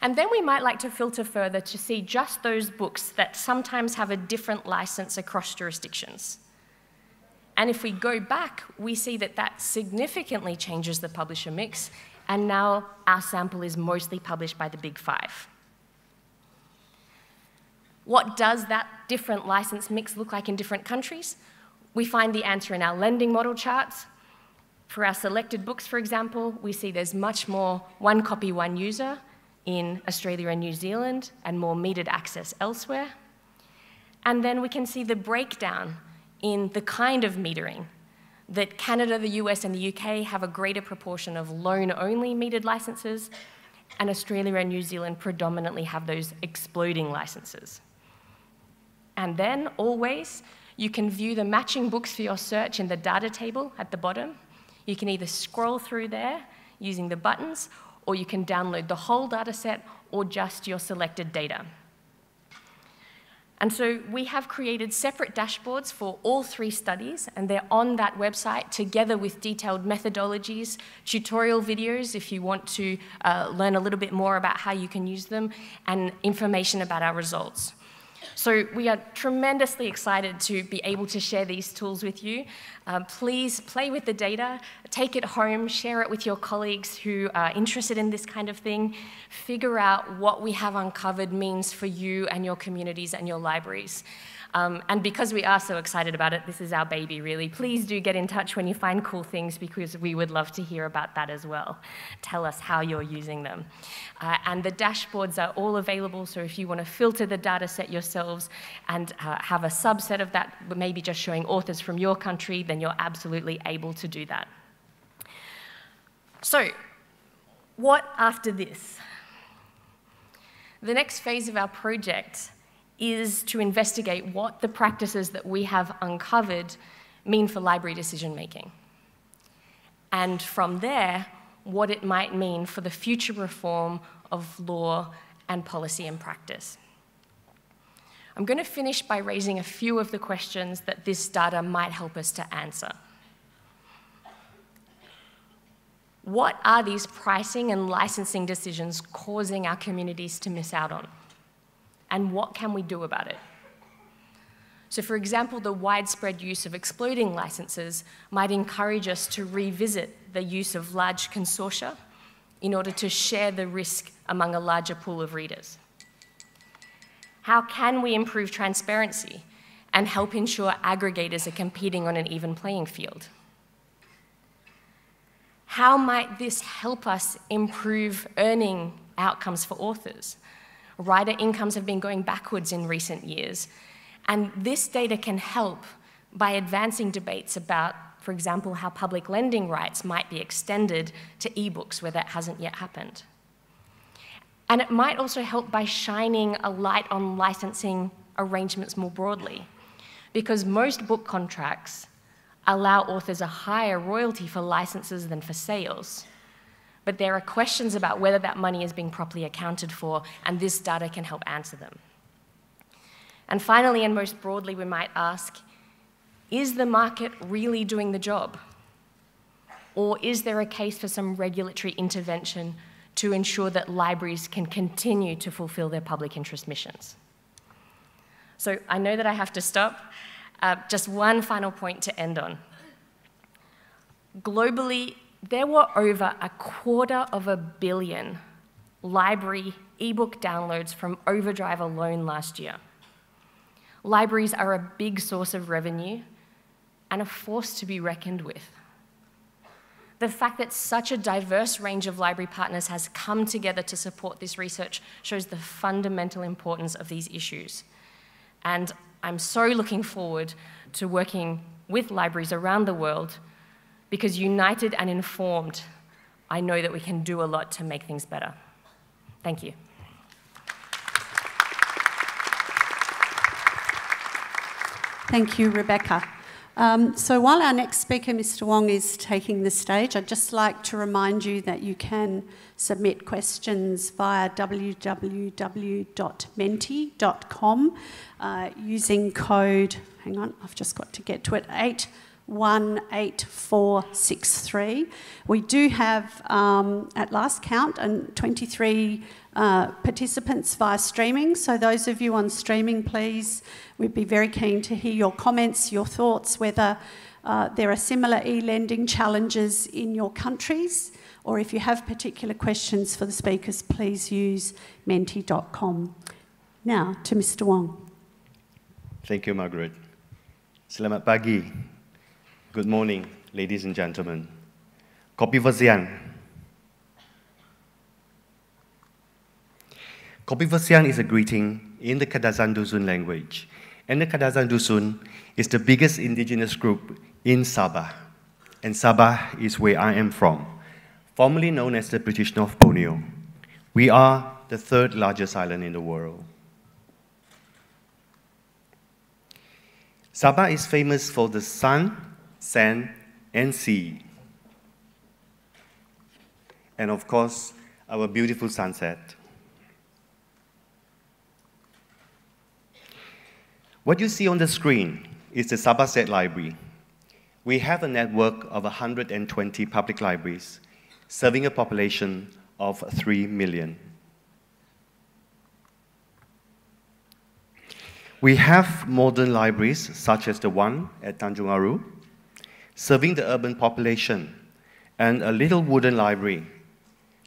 And then we might like to filter further to see just those books that sometimes have a different license across jurisdictions. And if we go back, we see that that significantly changes the publisher mix, and now our sample is mostly published by the Big 5. What does that different license mix look like in different countries? We find the answer in our lending model charts. For our selected books, for example, we see there's much more one copy, one user in Australia and New Zealand, and more metered access elsewhere. And then we can see the breakdown in the kind of metering, that Canada, the US, and the UK have a greater proportion of loan-only metered licenses, and Australia and New Zealand predominantly have those exploding licenses. And then, always, you can view the matching books for your search in the data table at the bottom. You can either scroll through there using the buttons, or you can download the whole data set or just your selected data. And so we have created separate dashboards for all 3 studies, and they're on that website together with detailed methodologies, tutorial videos if you want to learn a little bit more about how you can use them, and information about our results. So we are tremendously excited to be able to share these tools with you. Please play with the data, take it home, share it with your colleagues who are interested in this kind of thing, figure out what we have uncovered means for you and your communities and your libraries. And because we are so excited about it, this is our baby, really. Please do get in touch when you find cool things, because we would love to hear about that as well. Tell us how you're using them. And the dashboards are all available, so if you want to filter the data set yourselves and have a subset of that, maybe just showing authors from your country, then you're absolutely able to do that. So, what after this? The next phase of our project is to investigate what the practices that we have uncovered mean for library decision-making. And from there, what it might mean for the future reform of law and policy and practice. I'm going to finish by raising a few of the questions that this data might help us to answer. What are these pricing and licensing decisions causing our communities to miss out on? And what can we do about it? So, for example, the widespread use of exploding licenses might encourage us to revisit the use of large consortia in order to share the risk among a larger pool of readers. How can we improve transparency and help ensure aggregators are competing on an even playing field? How might this help us improve earning outcomes for authors? Writer incomes have been going backwards in recent years, and this data can help by advancing debates about, for example, how public lending rights might be extended to eBooks where that hasn't yet happened. And it might also help by shining a light on licensing arrangements more broadly, because most book contracts allow authors a higher royalty for licenses than for sales. But there are questions about whether that money is being properly accounted for, and this data can help answer them. And finally, and most broadly, we might ask, is the market really doing the job? Or is there a case for some regulatory intervention to ensure that libraries can continue to fulfill their public interest missions? So I know that I have to stop. Just one final point to end on. Globally, there were over 250 million library ebook downloads from Overdrive alone last year. Libraries are a big source of revenue and a force to be reckoned with. The fact that such a diverse range of library partners has come together to support this research shows the fundamental importance of these issues. And I'm so looking forward to working with libraries around the world, because united and informed, I know that we can do a lot to make things better. Thank you. Thank you, Rebecca. So while our next speaker, Mr. Wong, is taking the stage, I'd just like to remind you that you can submit questions via www.menti.com using code, hang on, I've just got to get to it, 818463. We do have, at last count, 23 participants via streaming. So those of you on streaming, please, we'd be very keen to hear your comments, your thoughts, whether there are similar eLending challenges in your countries, or if you have particular questions for the speakers, please use menti.com. Now to Mr. Wong. Thank you, Margaret. Selamat pagi. Good morning, ladies and gentlemen. Kopi Versian. Kopi Versian is a greeting in the Kadazan Dusun language, and the Kadazan Dusun is the biggest indigenous group in Sabah, and Sabah is where I am from, formerly known as the British North Borneo. We are the 3rd largest island in the world. Sabah is famous for the sun, sand, and sea. and of course, our beautiful sunset. What you see on the screen is the Sabah State Library. We have a network of 120 public libraries, serving a population of 3 million. We have modern libraries, such as the one at Tanjung Aru, serving the urban population, and a little wooden library,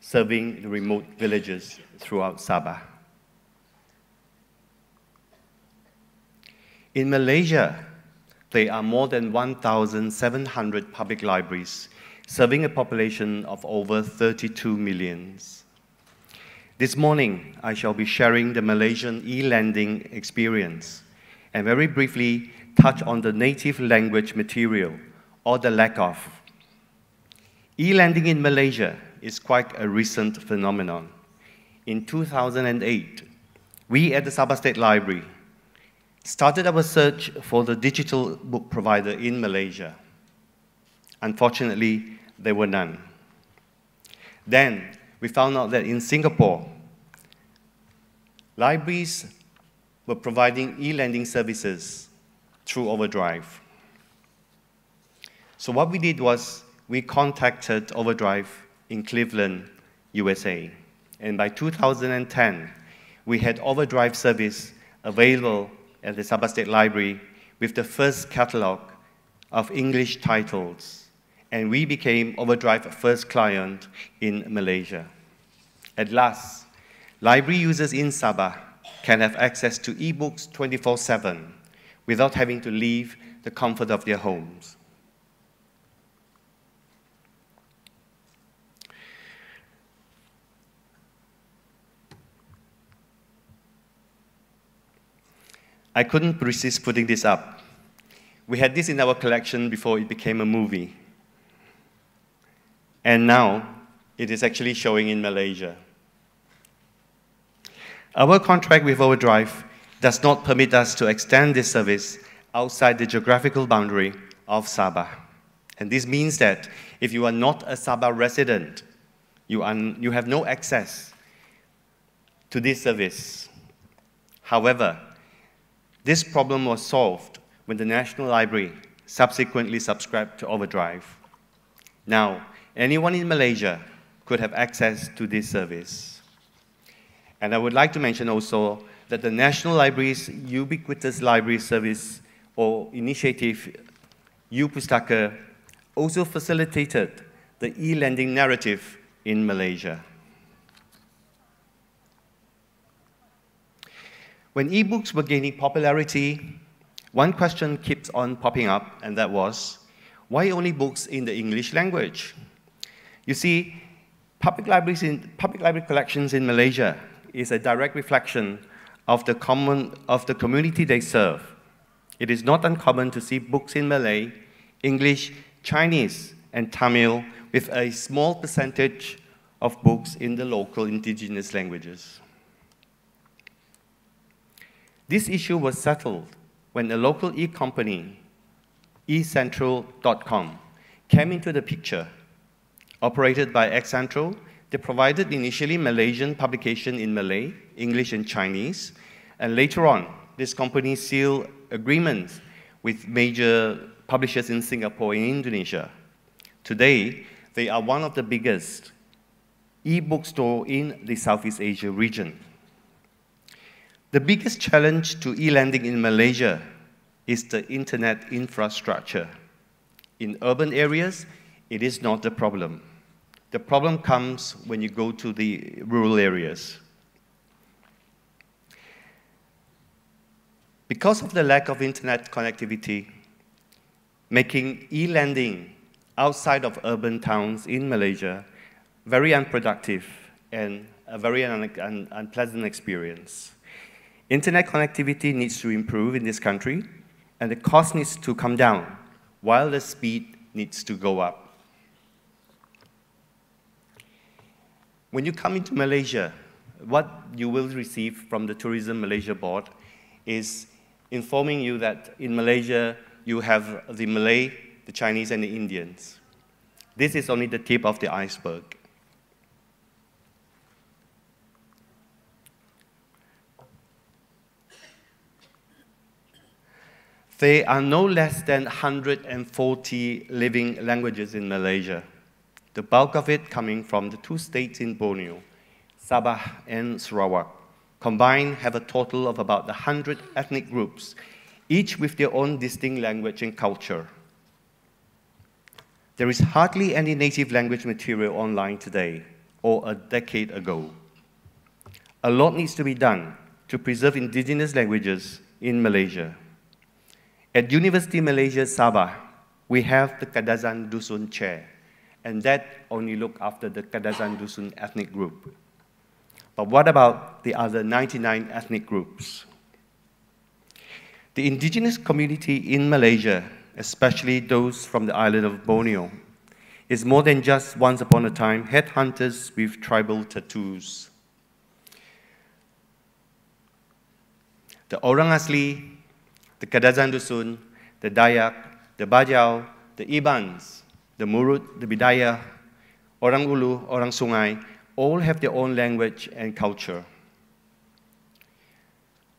serving the remote villages throughout Sabah. In Malaysia, there are more than 1,700 public libraries, serving a population of over 32 million. This morning, I shall be sharing the Malaysian eLending experience and very briefly touch on the native language material, or the lack of. eLending in Malaysia is quite a recent phenomenon. In 2008, we at the Sabah State Library started our search for the digital book provider in Malaysia. Unfortunately, there were none. Then, we found out that in Singapore, libraries were providing eLending services through Overdrive. So what we did was we contacted Overdrive in Cleveland, USA. And by 2010, we had Overdrive service available at the Sabah State Library with the first catalog of English titles. And we became Overdrive's first client in Malaysia. At last, library users in Sabah can have access to eBooks 24/7 without having to leave the comfort of their homes. I couldn't resist putting this up. We had this in our collection before it became a movie. And now, it is actually showing in Malaysia. Our contract with Overdrive does not permit us to extend this service outside the geographical boundary of Sabah. And this means that if you are not a Sabah resident, you have no access to this service. However, this problem was solved when the National Library subsequently subscribed to Overdrive. Now, anyone in Malaysia could have access to this service. And I would like to mention also that the National Library's ubiquitous library service or initiative, uPustaka, also facilitated the eLending narrative in Malaysia. When ebooks were gaining popularity, one question keeps on popping up, and that was, why only books in the English language? You see, public library collections in Malaysia is a direct reflection of the community they serve. It is not uncommon to see books in Malay, English, Chinese, and Tamil, with a small percentage of books in the local indigenous languages. This issue was settled when a local e-company, eCentral.com, came into the picture. Operated by eCentral, they provided initially Malaysian publication in Malay, English, and Chinese, and later on, this company sealed agreements with major publishers in Singapore and Indonesia. Today, they are one of the biggest e-bookstore in the Southeast Asia region. The biggest challenge to eLending in Malaysia is the internet infrastructure. In urban areas, it is not the problem. The problem comes when you go to the rural areas. Because of the lack of internet connectivity, making eLending outside of urban towns in Malaysia very unproductive and a very unpleasant experience. Internet connectivity needs to improve in this country, and the cost needs to come down, while the speed needs to go up. When you come into Malaysia, what you will receive from the Tourism Malaysia Board is informing you that in Malaysia, you have the Malay, the Chinese, and the Indians. This is only the tip of the iceberg. There are no less than 140 living languages in Malaysia, the bulk of it coming from the two states in Borneo, Sabah and Sarawak. Combined have a total of about 100 ethnic groups, each with their own distinct language and culture. There is hardly any native language material online today, or a decade ago. A lot needs to be done to preserve indigenous languages in Malaysia. At University Malaysia Sabah, we have the Kadazan Dusun chair, and that only look after the Kadazan Dusun ethnic group. But what about the other 99 ethnic groups? The indigenous community in Malaysia, especially those from the island of Borneo, is more than just once upon a time headhunters with tribal tattoos. The Orang Asli, the Kadazan Dusun, the Dayak, the Bajau, the Ibans, the Murut, the Bidayah, Orang Ulu, Orang Sungai, all have their own language and culture.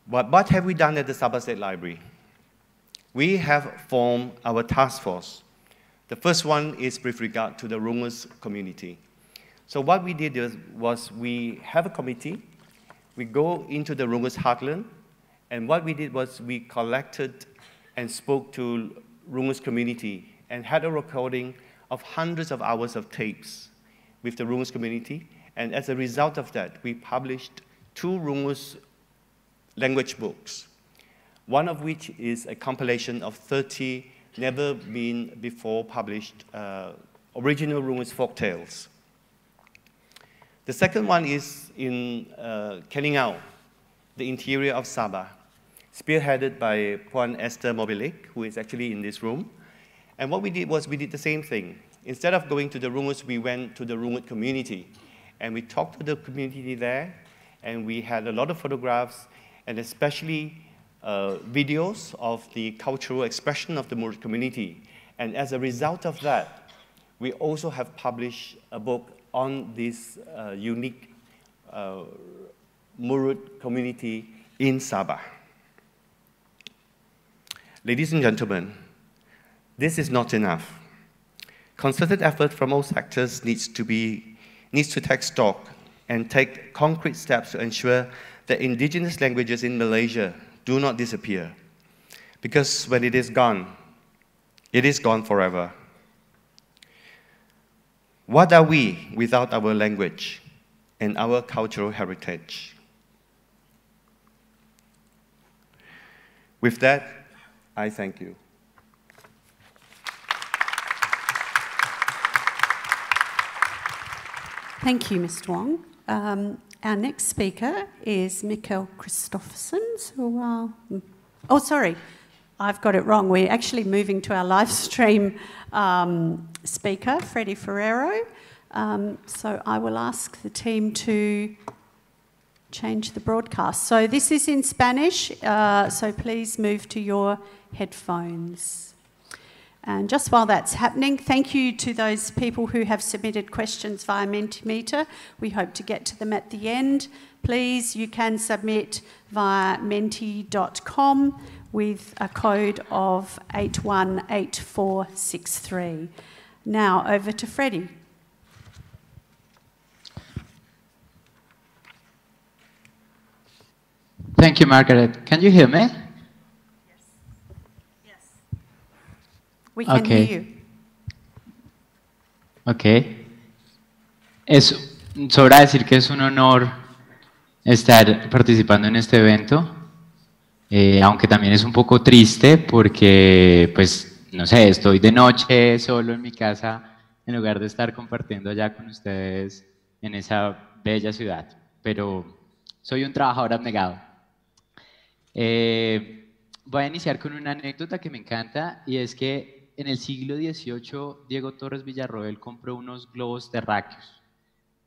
But what have we done at the Sabah State Library? We have formed our task force. The first one is with regard to the Rungus community. So what we did was we have a committee, we go into the Rungus heartland, and what we did was we collected and spoke to Rungus community and had a recording of hundreds of hours of tapes with the Rungus community. And as a result of that, we published 2 Rungus language books, one of which is a compilation of 30 never been before published original Rungus folktales. The second one is in Keningau, the interior of Sabah, spearheaded by Puan Esther Mobilik, who is actually in this room. And what we did was we did the same thing. Instead of going to the Rungus, we went to the Rungut community. And we talked to the community there, and we had a lot of photographs, and especially videos of the cultural expression of the Murut community. And as a result of that, we also have published a book on this unique Murut community in Sabah. Ladies and gentlemen, this is not enough. Concerted effort from all sectors needs to take stock and take concrete steps to ensure that indigenous languages in Malaysia do not disappear. Because when it is gone forever. What are we without our language and our cultural heritage? With that, I thank you. Thank you, Mr. Wong. Our next speaker is Mikkel Christoffersen. Oh, sorry, I've got it wrong. We're actually moving to our live stream speaker, Freddie Ferrero. So I will ask the team to change the broadcast. So this is in Spanish, so please move to your headphones. And just while that's happening, thank you to those people who have submitted questions via Mentimeter. We hope to get to them at the end. Please, you can submit via menti.com with a code of 818463. Now, over to Freddie. Thank you, Margaret. Can you hear me? We can hear you. Ok. Sobra decir que es un honor estar participando en este evento, aunque también es un poco triste porque, pues, no sé, estoy de noche solo en mi casa en lugar de estar compartiendo allá con ustedes en esa bella ciudad. Pero soy un trabajador abnegado. Voy a iniciar con una anécdota que me encanta, y es que en el siglo XVIII, Diego Torres Villarroel compró unos globos terráqueos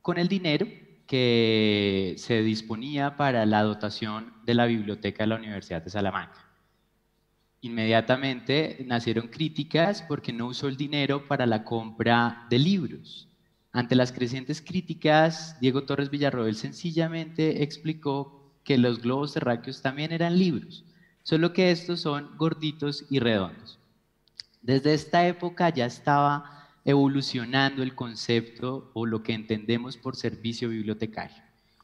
con el dinero que se disponía para la dotación de la biblioteca de la Universidad de Salamanca. Inmediatamente nacieron críticas porque no usó el dinero para la compra de libros. Ante las crecientes críticas, Diego Torres Villarroel sencillamente explicó que los globos terráqueos también eran libros, solo que estos son gorditos y redondos. Desde esta época ya estaba evolucionando el concepto o lo que entendemos por servicio bibliotecario.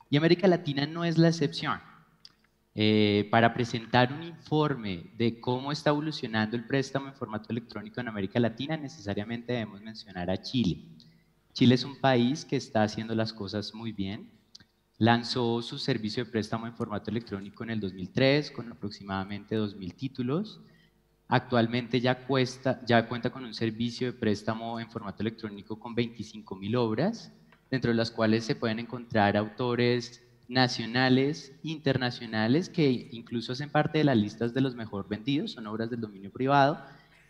Y América Latina no es la excepción. Para presentar un informe de cómo está evolucionando el préstamo en formato electrónico en América Latina, necesariamente debemos mencionar a Chile. Chile es un país que está haciendo las cosas muy bien. Lanzó su servicio de préstamo en formato electrónico en el 2003 con aproximadamente 2.000 títulos. Actualmente ya cuenta con un servicio de préstamo en formato electrónico con 25.000 obras, dentro de las cuales se pueden encontrar autores nacionales, internacionales, que incluso hacen parte de las listas de los mejor vendidos, son obras del dominio privado.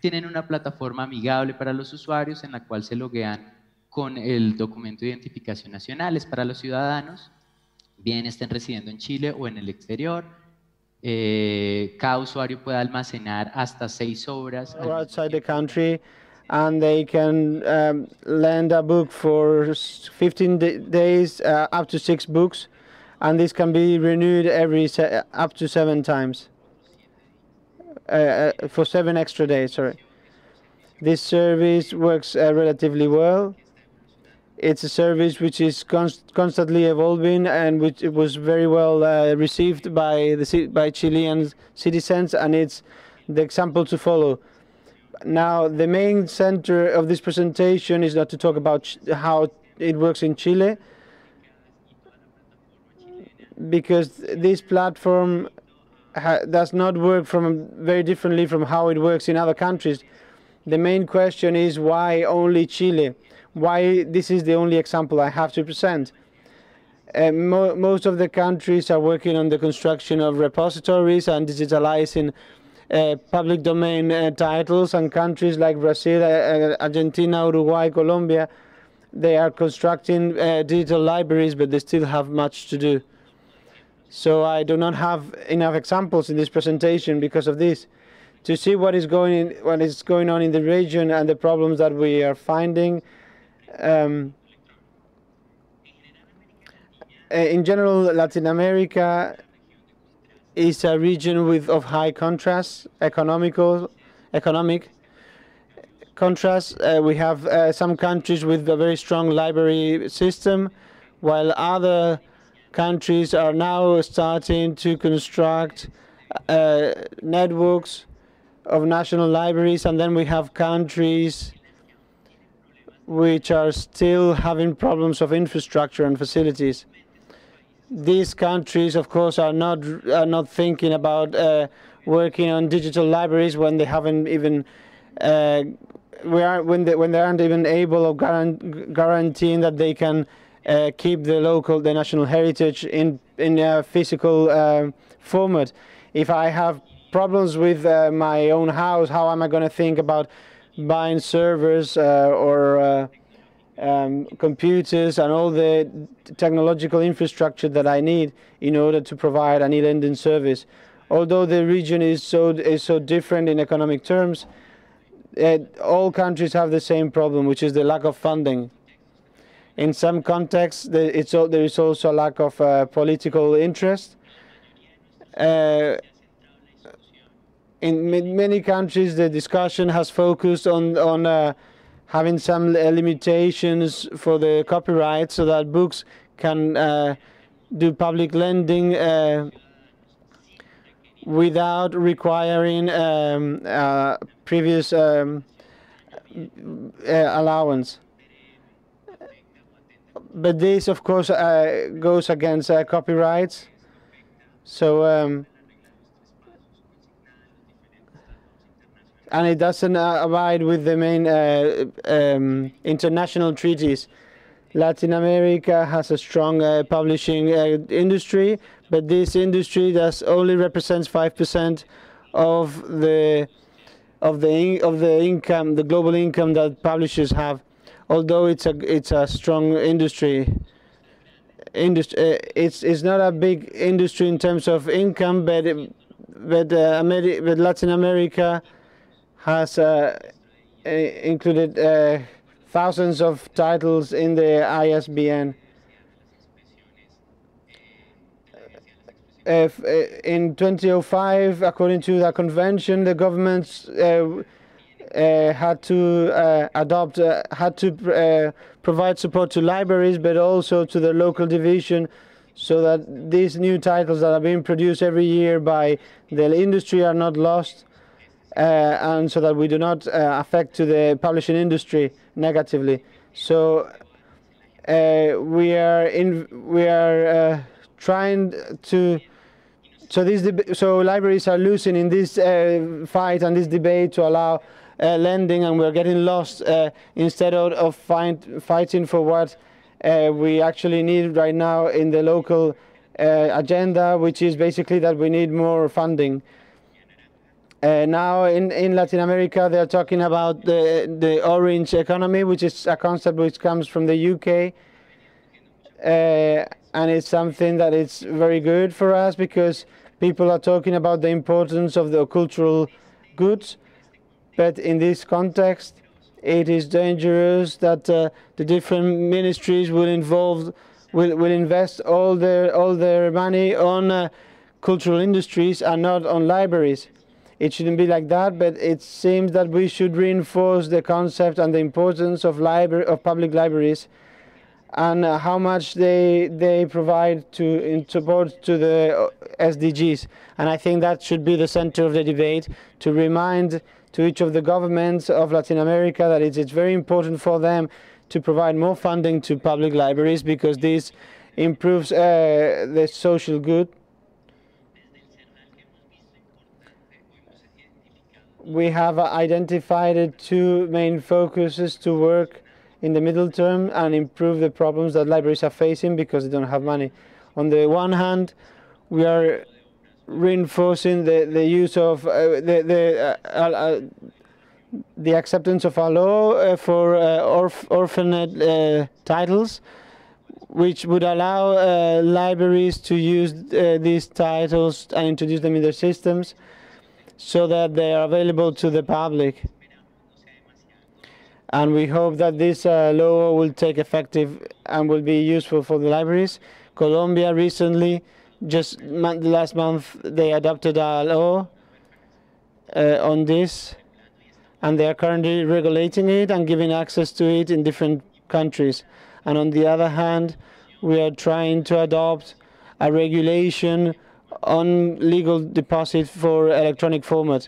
Tienen una plataforma amigable para los usuarios en la cual se loguean con el documento de identificación nacional, es para los ciudadanos, bien estén residiendo en Chile o en el exterior. Cada usuario puede almacenar hasta 6 obras outside the country, and they can lend a book for 15 days, up to 6 books, and this can be renewed up to 7 times, for 7 extra days, sorry. This service works relatively well. It's a service which is constantly evolving, and which it was very well received by Chilean citizens, and it's the example to follow. Now, the main center of this presentation is not to talk about how it works in Chile, because this platform does not work very differently from how it works in other countries. The main question is why only Chile? Why this is the only example I have to present? Most of the countries are working on the construction of repositories and digitalizing public domain titles, and countries like Brazil, Argentina, Uruguay, Colombia, they are constructing digital libraries, but they still have much to do. So I do not have enough examples in this presentation because of this. To see what is going on in the region and the problems that we are finding. In general, Latin America is a region of high contrast, economic contrast. We have some countries with a very strong library system, while other countries are now starting to construct networks of national libraries, and then we have countries which are still having problems of infrastructure and facilities. These countries, of course, are not thinking about working on digital libraries when they haven't even when they aren't even able of guaranteeing that they can keep the national heritage in a physical format. If I have problems with my own house, how am I going to think about buying servers or computers and all the technological infrastructure that I need in order to provide an eLending service? Although the region is so different in economic terms, all countries have the same problem, which is the lack of funding. In some contexts, there is also a lack of political interest. In many countries, the discussion has focused on having some limitations for the copyright, so that books can do public lending without requiring previous allowance. But this, of course, goes against copyrights. So, and it doesn't abide with the main international treaties. Latin America has a strong publishing industry, but this industry only represents 5% of the income, the global income that publishers have. Although it's a strong industry. It's not a big industry in terms of income, but Latin America has included thousands of titles in the ISBN. in 2005, according to the convention, the governments had to provide support to libraries, but also to the local division, so that these new titles that are being produced every year by the industry are not lost, and so that we do not affect to the publishing industry negatively. So we are trying to. So libraries are losing in this fight and this debate to allow lending, and we're getting lost instead of fighting for what we actually need right now in the local agenda, which is basically that we need more funding. Now in Latin America, they're talking about the orange economy, which is a concept which comes from the UK. And it's something that is very good for us, because people are talking about the importance of the cultural goods. But in this context, it is dangerous that the different ministries will invest all their money on cultural industries and not on libraries. It shouldn't be like that, but it seems that we should reinforce the concept and the importance of public libraries, and how much they provide in support to the SDGs. And I think that should be the center of the debate, to remind to each of the governments of Latin America that it's very important for them to provide more funding to public libraries, because this improves the social good. We have identified two main focuses to work in the middle term and improve the problems that libraries are facing because they don't have money. On the one hand, we are reinforcing the use of the acceptance of a law for orphaned titles, which would allow libraries to use these titles and introduce them in their systems so that they are available to the public. And we hope that this law will take effective and will be useful for the libraries. Colombia recently, just last month, they adopted a law on this, and they are currently regulating it and giving access to it in different countries. And on the other hand, we are trying to adopt a regulation on legal deposit for electronic format.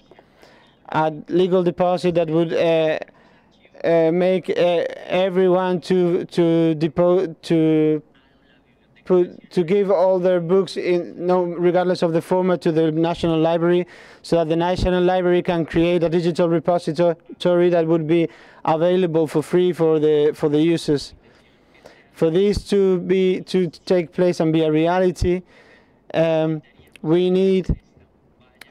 A legal deposit that would make everyone to give all their books regardless of the format to the National Library, so that the National Library can create a digital repository that would be available for free for the users. For this to take place and be a reality, we need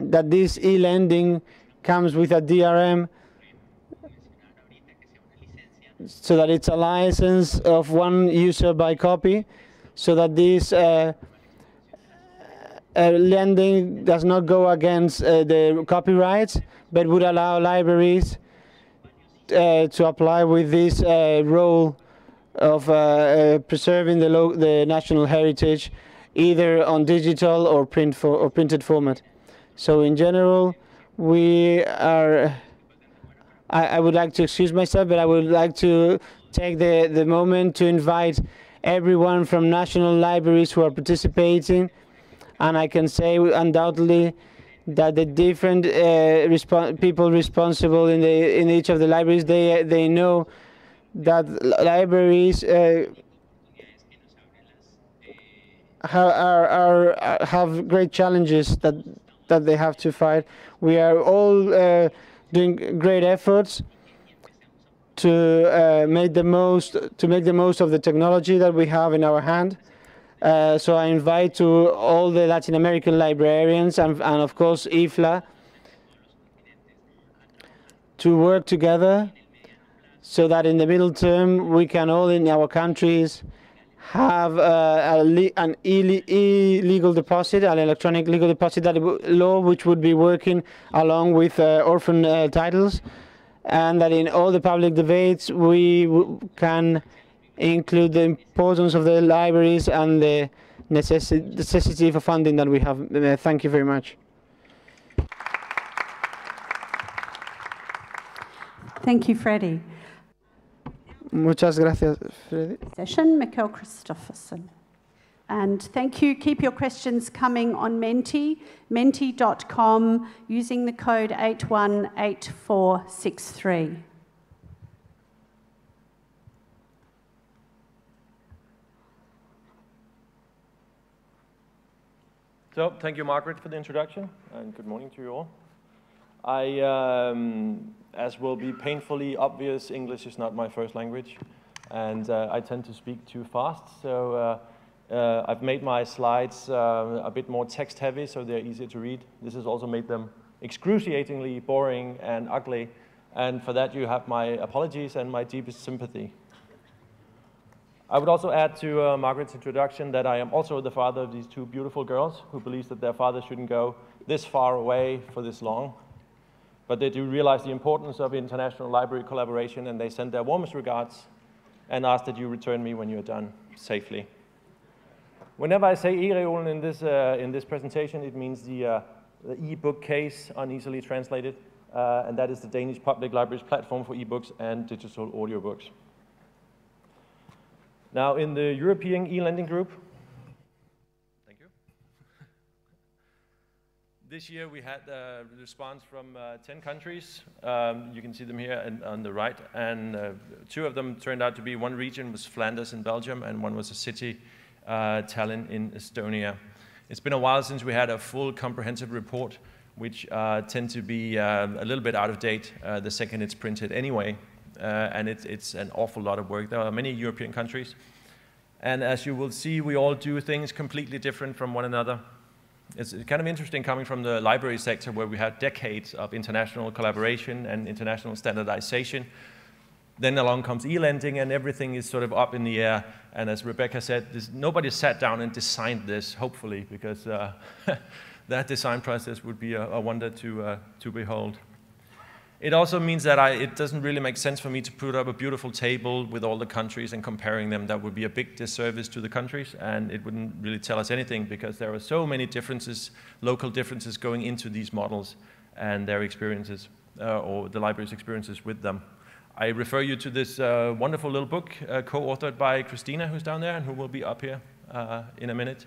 that this eLending comes with a DRM, so that it's a license of one user by copy, so that this lending does not go against the copyrights, but would allow libraries to apply with this role of preserving the national heritage, either on digital or printed format. So in general, we are. I would like to excuse myself, but I would like to take the moment to invite everyone from national libraries who are participating, and I can say undoubtedly that the different people responsible in each of the libraries, they know that libraries have great challenges that they have to fight. We are all doing great efforts to make the most of the technology that we have in our hand. So I invite to all the Latin American librarians and of course IFLA to work together, so that in the middle term we can all in our countries have an e-legal deposit, an electronic legal deposit law, which would be working along with orphan titles, and that in all the public debates we can include the importance of the libraries and the necessity for funding that we have. Thank you very much. Thank you, Freddie. Muchas gracias, Freddie. Session, Mikkel Christopherson. And thank you. Keep your questions coming on Menti, menti.com, using the code 818463. So, thank you, Margaret, for the introduction, and good morning to you all. As will be painfully obvious, English is not my first language, and I tend to speak too fast, so I've made my slides a bit more text-heavy, so they're easier to read. This has also made them excruciatingly boring and ugly, and for that you have my apologies and my deepest sympathy. I would also add to Margaret's introduction that I am also the father of these two beautiful girls who believes that their father shouldn't go this far away for this long. But they do realize the importance of international library collaboration, and they send their warmest regards and ask that you return me when you're done safely. Whenever I say eReolen in this presentation, it means the eBook case, uneasily translated, and that is the Danish Public Libraries platform for ebooks and digital audiobooks. Now, in the European eLending group, thank you. This year we had a response from 10 countries. You can see them here on the right, and 2 of them turned out to be, one region was Flanders in Belgium, and one was a city, Tallinn in Estonia. It's been a while since we had a full comprehensive report, which tend to be a little bit out of date the second it's printed anyway. And it's an awful lot of work. There are many European countries. And as you will see, we all do things completely different from one another. It's kind of interesting coming from the library sector, where we had decades of international collaboration and international standardization. Then along comes eLending, and everything is sort of up in the air. And as Rebecca said, nobody sat down and designed this, hopefully, because that design process would be a wonder to behold. It also means that it doesn't really make sense for me to put up a beautiful table with all the countries and comparing them. That would be a big disservice to the countries, and it wouldn't really tell us anything, because there are so many differences, local differences going into these models and their experiences, or the library's experiences with them. I refer you to this wonderful little book co-authored by Christina, who's down there and who will be up here in a minute.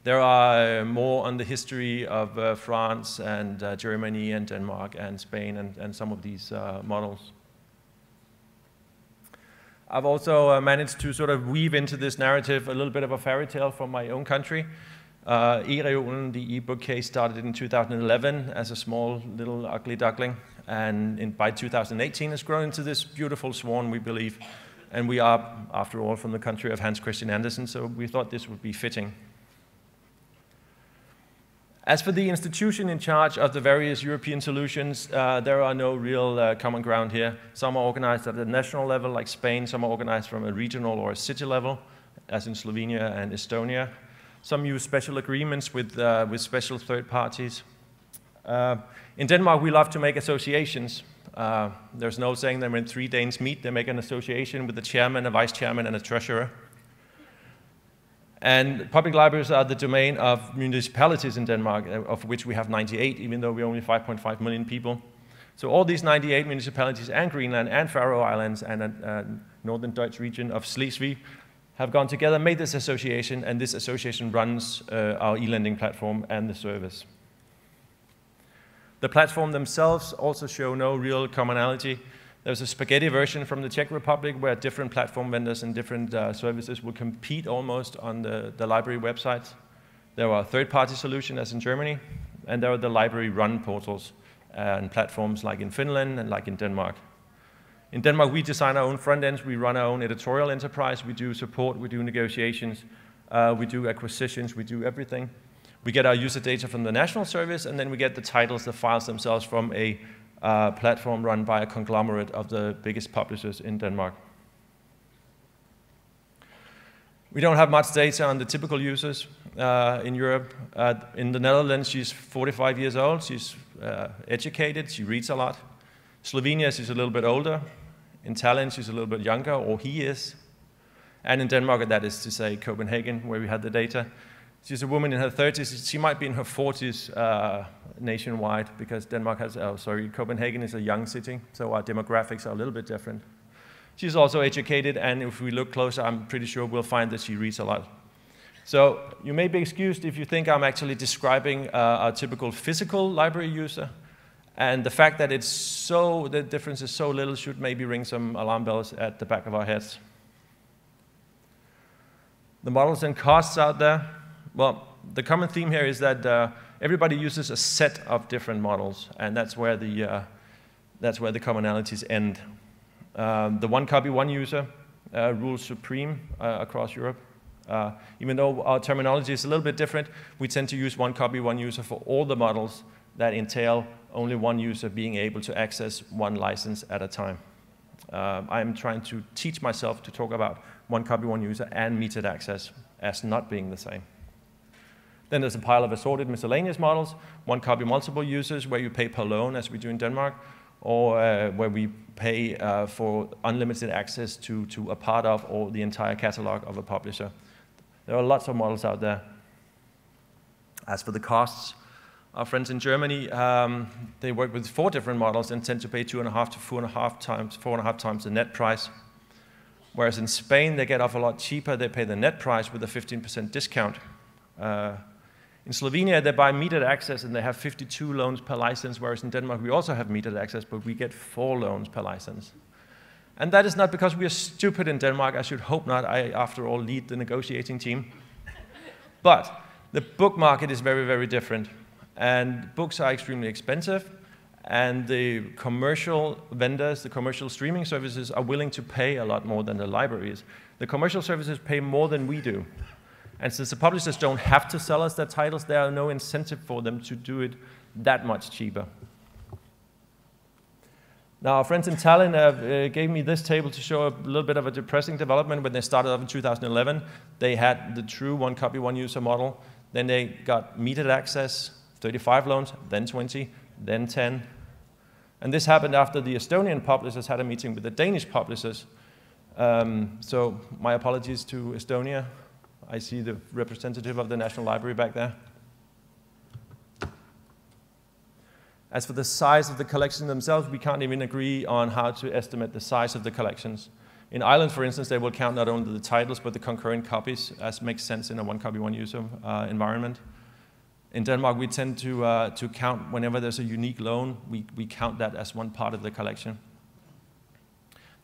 There are more on the history of France and Germany and Denmark and Spain and some of these models. I've also managed to sort of weave into this narrative a little bit of a fairy tale from my own country. eReolen, the eBook case, started in 2011 as a small little ugly duckling, and by 2018 has grown into this beautiful swan, we believe. And we are, after all, from the country of Hans Christian Andersen, so we thought this would be fitting. As for the institution in charge of the various European solutions, there are no real common ground here. Some are organized at the national level, like Spain. Some are organized from a regional or a city level, as in Slovenia and Estonia. Some use special agreements with special third parties. In Denmark, we love to make associations. There's no saying that when 3 Danes meet, they make an association with the chairman, a vice chairman, and a treasurer. And public libraries are the domain of municipalities in Denmark, of which we have 98, even though we're only 5.5 million people. So all these 98 municipalities, and Greenland, and Faroe Islands, and a northern Dutch region of Schleswig, have gone together, made this association, and this association runs our eLending platform and the service. The platform themselves also show no real commonality. There's a spaghetti version from the Czech Republic where different platform vendors and different services will compete almost on the library websites. There are third-party solutions, as in Germany, and there are the library run portals and platforms like in Finland and like in Denmark. In Denmark, we design our own front ends, we run our own editorial enterprise, we do support, we do negotiations, we do acquisitions, we do everything. We get our user data from the national service, and then we get the titles, the files themselves from a platform run by a conglomerate of the biggest publishers in Denmark. We don't have much data on the typical users in Europe. In the Netherlands, she's 45 years old. She's educated. She reads a lot. Slovenia, she's a little bit older. In Tallinn, she's a little bit younger, or he is. And in Denmark, that is to say Copenhagen, where we had the data, She's a woman in her 30s. She might be in her 40s nationwide, because Denmark has, Copenhagen is a young city, so our demographics are a little bit different. She's also educated, and if we look closer, I'm pretty sure we'll find that she reads a lot. So you may be excused if you think I'm actually describing a typical physical library user, and the fact that the difference is so little should maybe ring some alarm bells at the back of our heads. The models and costs out there. Well, the common theme here is that everybody uses a set of different models, and that's where the commonalities end. The one copy, one user rules supreme across Europe. Even though our terminology is a little bit different, we tend to use one copy, one user for all the models that entail only one user being able to access one license at a time. I'm trying to teach myself to talk about one copy, one user and metered access as not being the same. Then there's a pile of assorted miscellaneous models, one copy, multiple users, where you pay per loan, as we do in Denmark, or where we pay for unlimited access to a part of or the entire catalog of a publisher. There are lots of models out there. As for the costs, our friends in Germany, they work with 4 different models and tend to pay 2.5 to 4.5 times the net price. Whereas in Spain, they get off a lot cheaper. They pay the net price with a 15% discount. In Slovenia, they buy metered access and they have 52 loans per license, whereas in Denmark, we also have metered access, but we get 4 loans per license. And that is not because we are stupid in Denmark. I should hope not. I, after all, lead the negotiating team. But the book market is very, very different. And books are extremely expensive. And the commercial vendors, the commercial streaming services, are willing to pay a lot more than the libraries. The commercial services pay more than we do. And since the publishers don't have to sell us their titles, there are no incentive for them to do it that much cheaper. Now, our friends in Tallinn gave me this table to show a little bit of a depressing development. When they started off in 2011, they had the true one copy, one user model. Then they got metered access, 35 loans, then 20, then 10. And this happened after the Estonian publishers had a meeting with the Danish publishers. So my apologies to Estonia. I see the representative of the National Library back there. As for the size of the collection themselves, we can't even agree on how to estimate the size of the collections. In Ireland, for instance, they will count not only the titles, but the concurrent copies, as makes sense in a one copy, one user environment. In Denmark, we tend to count whenever there's a unique loan, we count that as one part of the collection.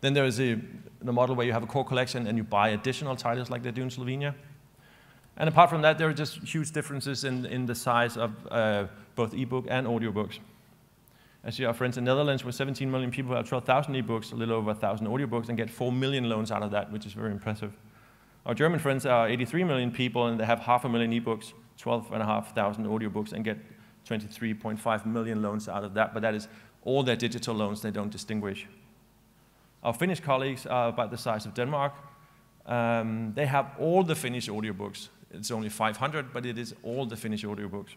Then there is the model where you have a core collection and you buy additional titles like they do in Slovenia. And apart from that, there are just huge differences in the size of both ebook and audiobooks. As you have friends in the Netherlands, with 17 million people who have 12,000 ebooks, a little over 1,000 audiobooks, and get 4 million loans out of that, which is very impressive. Our German friends are 83 million people, and they have 500,000 ebooks, 12,500 audiobooks, and get 23.5 million loans out of that. But that is all their digital loans. They don't distinguish. Our Finnish colleagues are about the size of Denmark. They have all the Finnish audiobooks. It's only 500, but it is all the Finnish audiobooks.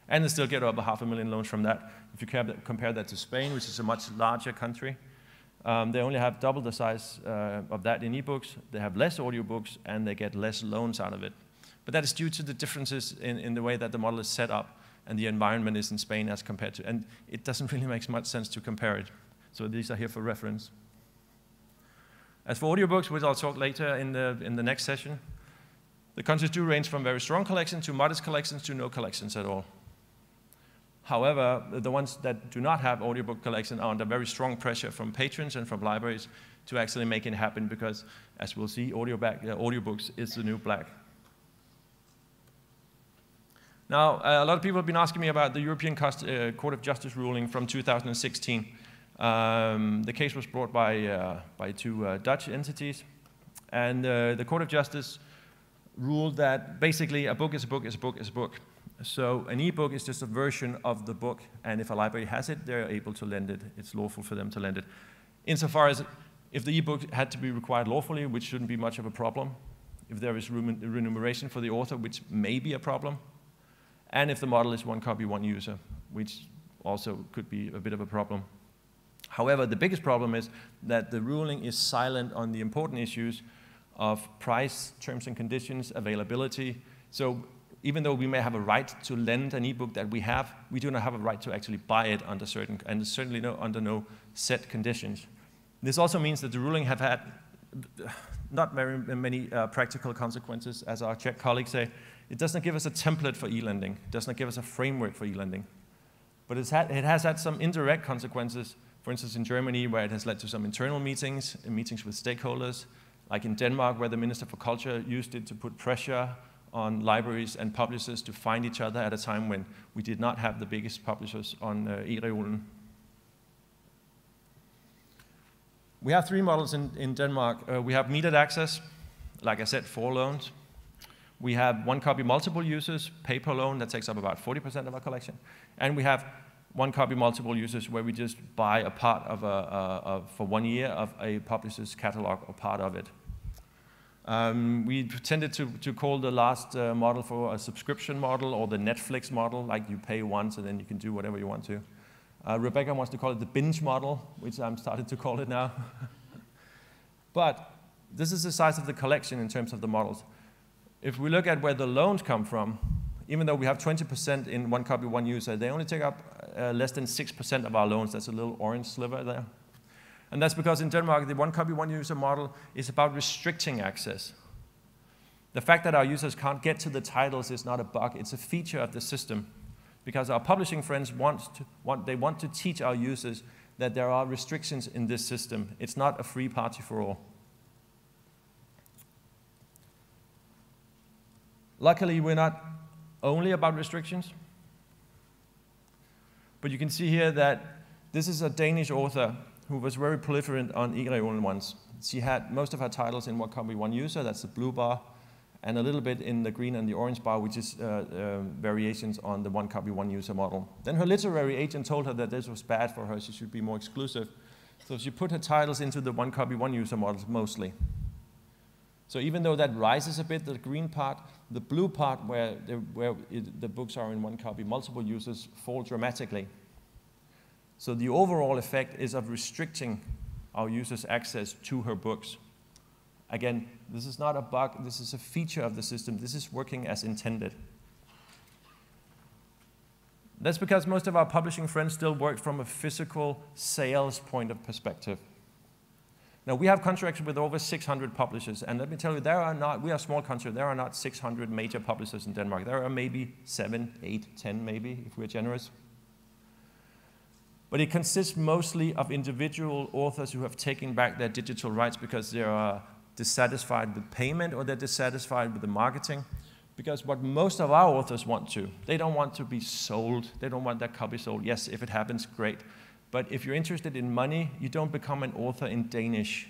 And they still get over 500,000 loans from that. If you compare that to Spain, which is a much larger country, they only have double the size of that in ebooks. They have less audiobooks, and they get less loans out of it. But that is due to the differences in the way that the model is set up and the environment is in Spain as compared to, and it doesn't really make much sense to compare it. So these are here for reference. As for audiobooks, which I'll talk later in the next session, the countries do range from very strong collections to modest collections to no collections at all. However, the ones that do not have audiobook collection are under very strong pressure from patrons and from libraries to actually make it happen because, as we'll see, audiobooks is the new black. Now, a lot of people have been asking me about the European Court of Justice ruling from 2016. The case was brought by 2 Dutch entities, and the Court of Justice ruled that basically a book is a book is a book is a book. So an ebook is just a version of the book, and if a library has it, they're able to lend it. It's lawful for them to lend it. Insofar as if the ebook had to be required lawfully, which shouldn't be much of a problem, if there is remuneration for the author, which may be a problem, and if the model is one copy, one user, which also could be a bit of a problem. However, the biggest problem is that the ruling is silent on the important issues of price, terms and conditions, availability. So even though we may have a right to lend an ebook that we have, we do not have a right to actually buy it under certain, and certainly under no set conditions. This also means that the ruling have had not very many practical consequences, as our Czech colleagues say. It does not give us a template for eLending. It does not give us a framework for eLending. But it has had some indirect consequences, for instance, in Germany, where it has led to some internal meetings, meetings with stakeholders, like in Denmark, where the Minister for Culture used it to put pressure on libraries and publishers to find each other at a time when we did not have the biggest publishers on eReolen. We have 3 models in Denmark. We have metered access, like I said, 4 loans. We have 1 copy multiple users, paper loan, that takes up about 40% of our collection. And we have 1 copy multiple users where we just buy a part of for 1 year of a publisher's catalog or part of it. We tended to call the last model for a subscription model or the Netflix model, like you pay once and then you can do whatever you want to. Rebecca wants to call it the binge model, which I'm starting to call it now. But this is the size of the collection in terms of the models. If we look at where the loans come from, even though we have 20% in 1 copy, 1 user, they only take up less than 6% of our loans. That's a little orange sliver there. And that's because in Denmark, the 1 copy, 1 user model is about restricting access. The fact that our users can't get to the titles is not a bug, it's a feature of the system. Because our publishing friends want to teach our users that there are restrictions in this system. It's not a free party for all. Luckily, we're not only about restrictions. But you can see here that this is a Danish author who was very prolific on eReolen once. She had most of her titles in 1 copy, 1 user, that's the blue bar, and a little bit in the green and the orange bar, which is variations on the 1 copy, 1 user model. Then her literary agent told her that this was bad for her, she should be more exclusive. So she put her titles into the 1 copy, 1 user models mostly. So even though that rises a bit, the green part, the blue part where the books are in 1 copy, multiple users, fall dramatically. So the overall effect is of restricting our users' access to her books. Again, this is not a bug, this is a feature of the system. This is working as intended. That's because most of our publishing friends still work from a physical sales point of perspective. Now, we have contracts with over 600 publishers, and let me tell you, we are a small country, there are not 600 major publishers in Denmark. There are maybe 7, 8, 10 maybe, if we're generous. But it consists mostly of individual authors who have taken back their digital rights because they are dissatisfied with payment or they're dissatisfied with the marketing. Because what most of our authors want to, they don't want to be sold, they don't want their copy sold. Yes, if it happens, great. But if you're interested in money, you don't become an author in Danish.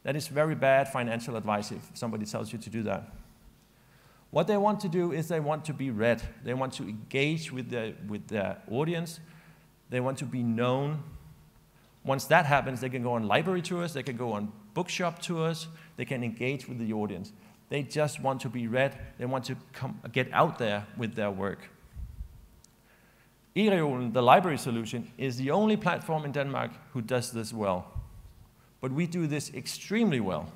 That is very bad financial advice if somebody tells you to do that. What they want to do is they want to be read. They want to engage with their audience. They want to be known. Once that happens, they can go on library tours, they can go on bookshop tours, they can engage with the audience. They just want to be read. They want to get out there with their work. eReolen, the library solution, is the only platform in Denmark who does this well. But we do this extremely well.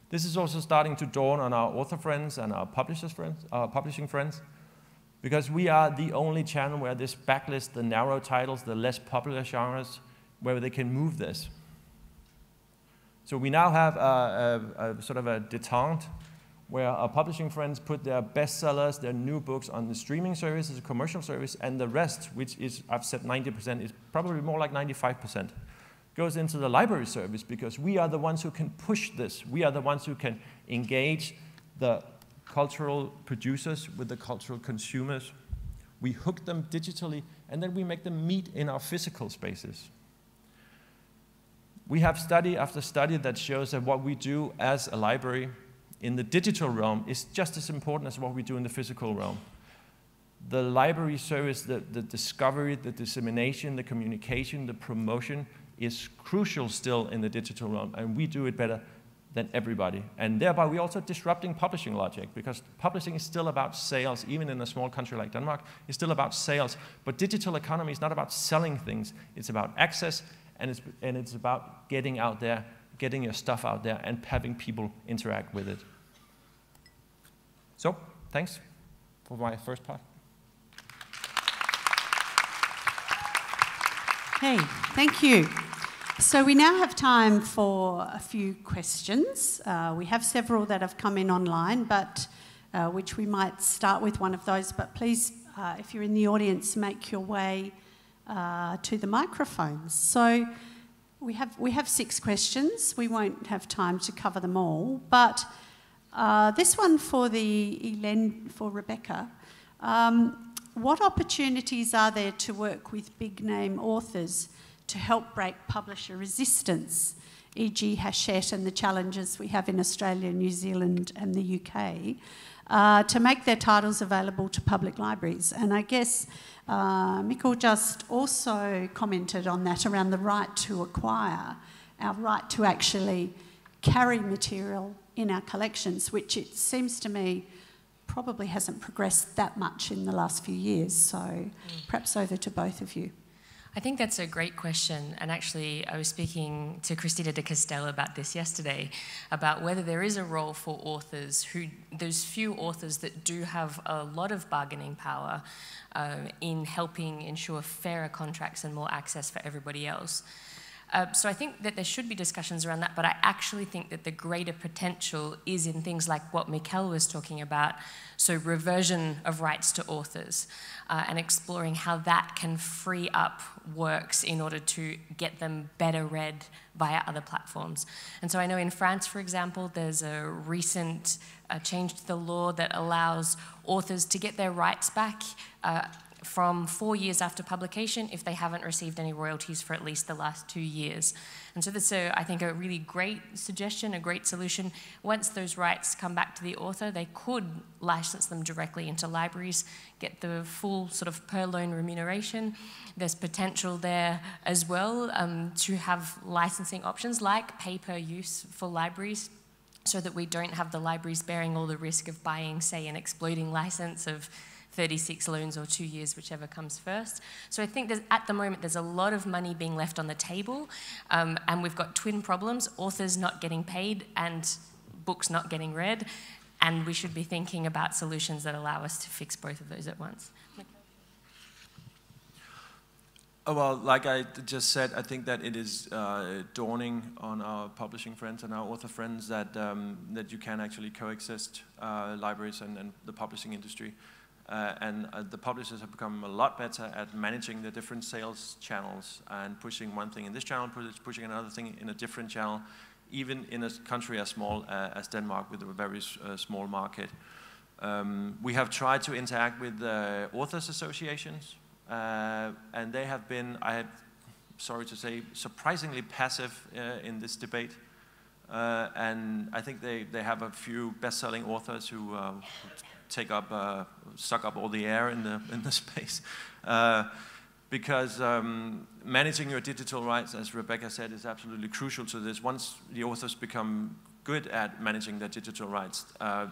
This is also starting to dawn on our author friends and our publishers friends, our publishing friends, because we are the only channel where this backlist, the narrow titles, the less popular genres, where they can move this. So we now have a sort of a detente where our publishing friends put their bestsellers, their new books on the streaming service as a commercial service, and the rest, which is, I've said 90%, is probably more like 95%, goes into the library service because we are the ones who can push this. We are the ones who can engage the cultural producers with the cultural consumers. We hook them digitally, and then we make them meet in our physical spaces. We have study after study that shows that what we do as a library in the digital realm is just as important as what we do in the physical realm. The library service, the discovery, the dissemination, the communication, the promotion is crucial still in the digital realm, and we do it better than everybody. And thereby we're also disrupting publishing logic, because publishing is still about sales, even in a small country like Denmark, it's still about sales. But digital economy is not about selling things, it's about access, and it's about getting out there, getting your stuff out there, and having people interact with it. So, thanks for my first part. Okay, thank you. So we now have time for a few questions. We have several that have come in online, but which we might start with one of those. But please, if you're in the audience, make your way to the microphones. So we have 6 questions. We won't have time to cover them all, but this one for for Rebecca. What opportunities are there to work with big-name authors to help break publisher resistance, e.g. Hachette and the challenges we have in Australia, New Zealand and the UK, to make their titles available to public libraries? And I guess Mikkel just also commented on that around the right to acquire, our right to actually carry material in our collections, which it seems to me probably hasn't progressed that much in the last few years. So perhaps over to both of you. I think that's a great question, and actually I was speaking to Cristina de Castell about this yesterday, about whether there is a role for authors, those few authors that do have a lot of bargaining power in helping ensure fairer contracts and more access for everybody else. So I think that there should be discussions around that, but I actually think that the greater potential is in things like what Mikkel was talking about, so reversion of rights to authors, and exploring how that can free up works in order to get them better read via other platforms. And so I know in France, for example, there's a recent change to the law that allows authors to get their rights back from 4 years after publication if they haven't received any royalties for at least the last 2 years. And so that's, I think, a really great suggestion, a great solution. Once those rights come back to the author, they could license them directly into libraries, get the full sort of per loan remuneration. There's potential there as well to have licensing options like pay-per-use for libraries, so that we don't have the libraries bearing all the risk of buying, say, an exploding license of 36 loans or 2 years, whichever comes first. So I think at the moment there's a lot of money being left on the table, and we've got twin problems: authors not getting paid and books not getting read, and we should be thinking about solutions that allow us to fix both of those at once. Well, like I just said, I think that it is dawning on our publishing friends and our author friends that, that you can actually coexist libraries and the publishing industry. And the publishers have become a lot better at managing the different sales channels and pushing one thing in this channel, pushing another thing in a different channel, even in a country as small as Denmark with a very small market. We have tried to interact with the authors associations, and they have been, sorry to say, surprisingly passive in this debate. And I think they have a few best-selling authors who suck up all the air in the space, because managing your digital rights, as Rebecca said, is absolutely crucial to this. Once the authors become good at managing their digital rights,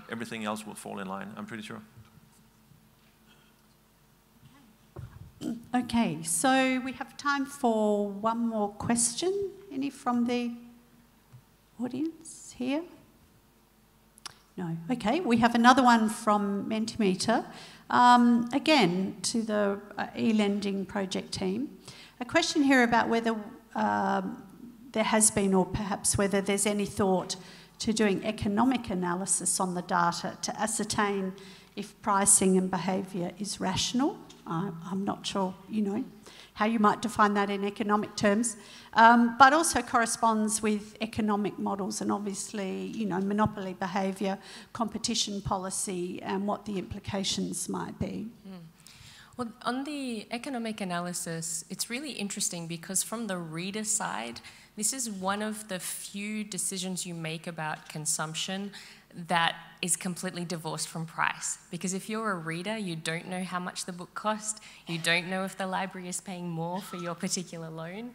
everything else will fall in line, I'm pretty sure. Okay, so we have time for one more question. Any from the audience here? No. Okay, we have another one from Mentimeter. Again, to the eLending project team. A question here about whether there has been, or perhaps whether there's any thought to doing economic analysis on the data to ascertain if pricing and behaviour is rational. I'm not sure, how you might define that in economic terms, but also corresponds with economic models and obviously, monopoly behaviour, competition policy, and what the implications might be. Well, on the economic analysis, it's really interesting because from the reader side, this is one of the few decisions you make about consumption that is completely divorced from price. Because if you're a reader, you don't know how much the book cost, you don't know if the library is paying more for your particular loan.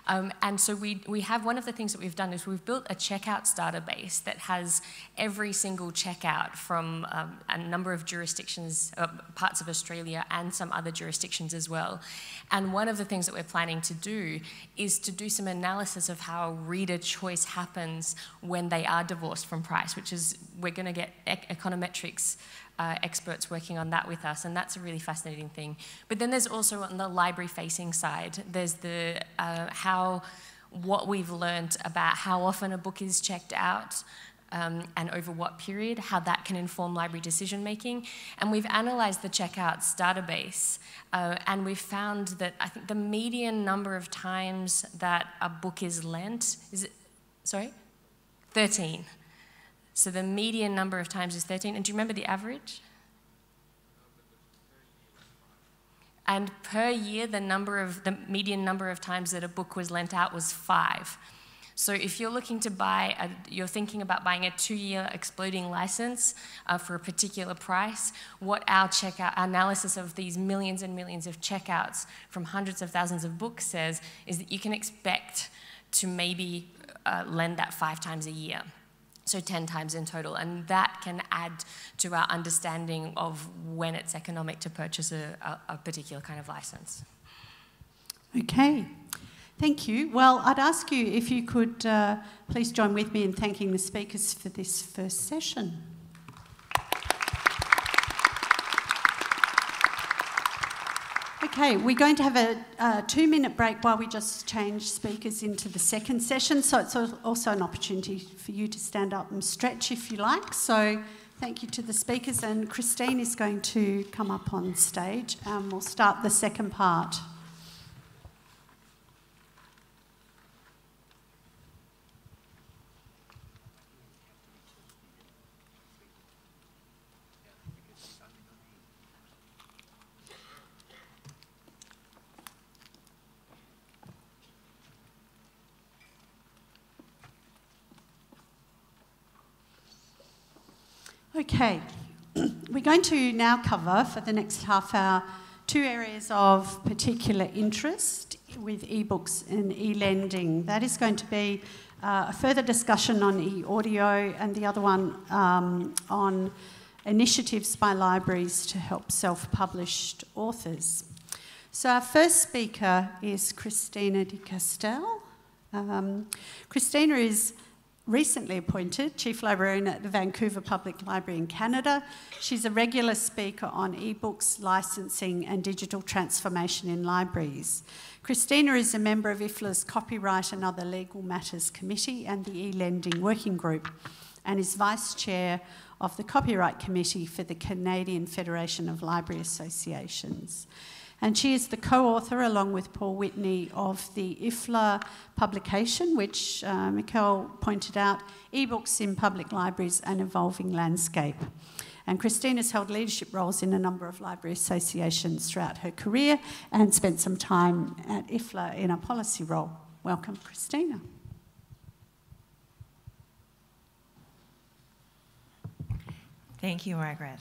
And so we have, one of the things that we've done is we've built a checkouts database that has every single checkout from a number of jurisdictions, parts of Australia and some other jurisdictions as well. And one of the things that we're planning to do is to do some analysis of how reader choice happens when they are divorced from price, which is we're going to get econometrics experts working on that with us, and that's a really fascinating thing. But then there's also on the library-facing side, there's the what we've learned about how often a book is checked out, and over what period, how that can inform library decision-making. And we've analysed the checkouts database, and we've found that I think the median number of times that a book is lent, 13. So the median number of times is 13. And do you remember the average? And per year, the median number of times that a book was lent out was 5. So if you're looking to you're thinking about buying a 2-year exploding license for a particular price, what our checkout analysis of these millions and millions of checkouts from hundreds of thousands of books says is that you can expect to maybe lend that 5 times a year. So 10 times in total, and that can add to our understanding of when it's economic to purchase a particular kind of license. Okay. Thank you. Well, I'd ask you if you could please join with me in thanking the speakers for this first session. Okay, we're going to have a 2-minute break while we just change speakers into the second session, so it's also an opportunity for you to stand up and stretch if you like. So thank you to the speakers, and Christine is going to come up on stage and we'll start the second part. Okay, we're going to now cover for the next half hour 2 areas of particular interest with ebooks and eLending. That is going to be a further discussion on e-audio, and the other one on initiatives by libraries to help self-published authors. So our first speaker is Christina de Castel. Christina is recently appointed Chief Librarian at the Vancouver Public Library in Canada. She's a regular speaker on ebooks, licensing and digital transformation in libraries. Christina is a member of IFLA's Copyright and Other Legal Matters Committee and the eLending Working Group, and is Vice Chair of the Copyright Committee for the Canadian Federation of Library Associations. And she is the co-author, along with Paul Whitney, of the IFLA publication, which Mikkel pointed out, eBooks in Public Libraries, An Evolving Landscape. And Christina's held leadership roles in a number of library associations throughout her career and spent some time at IFLA in a policy role. Welcome, Christina. Thank you, Margaret.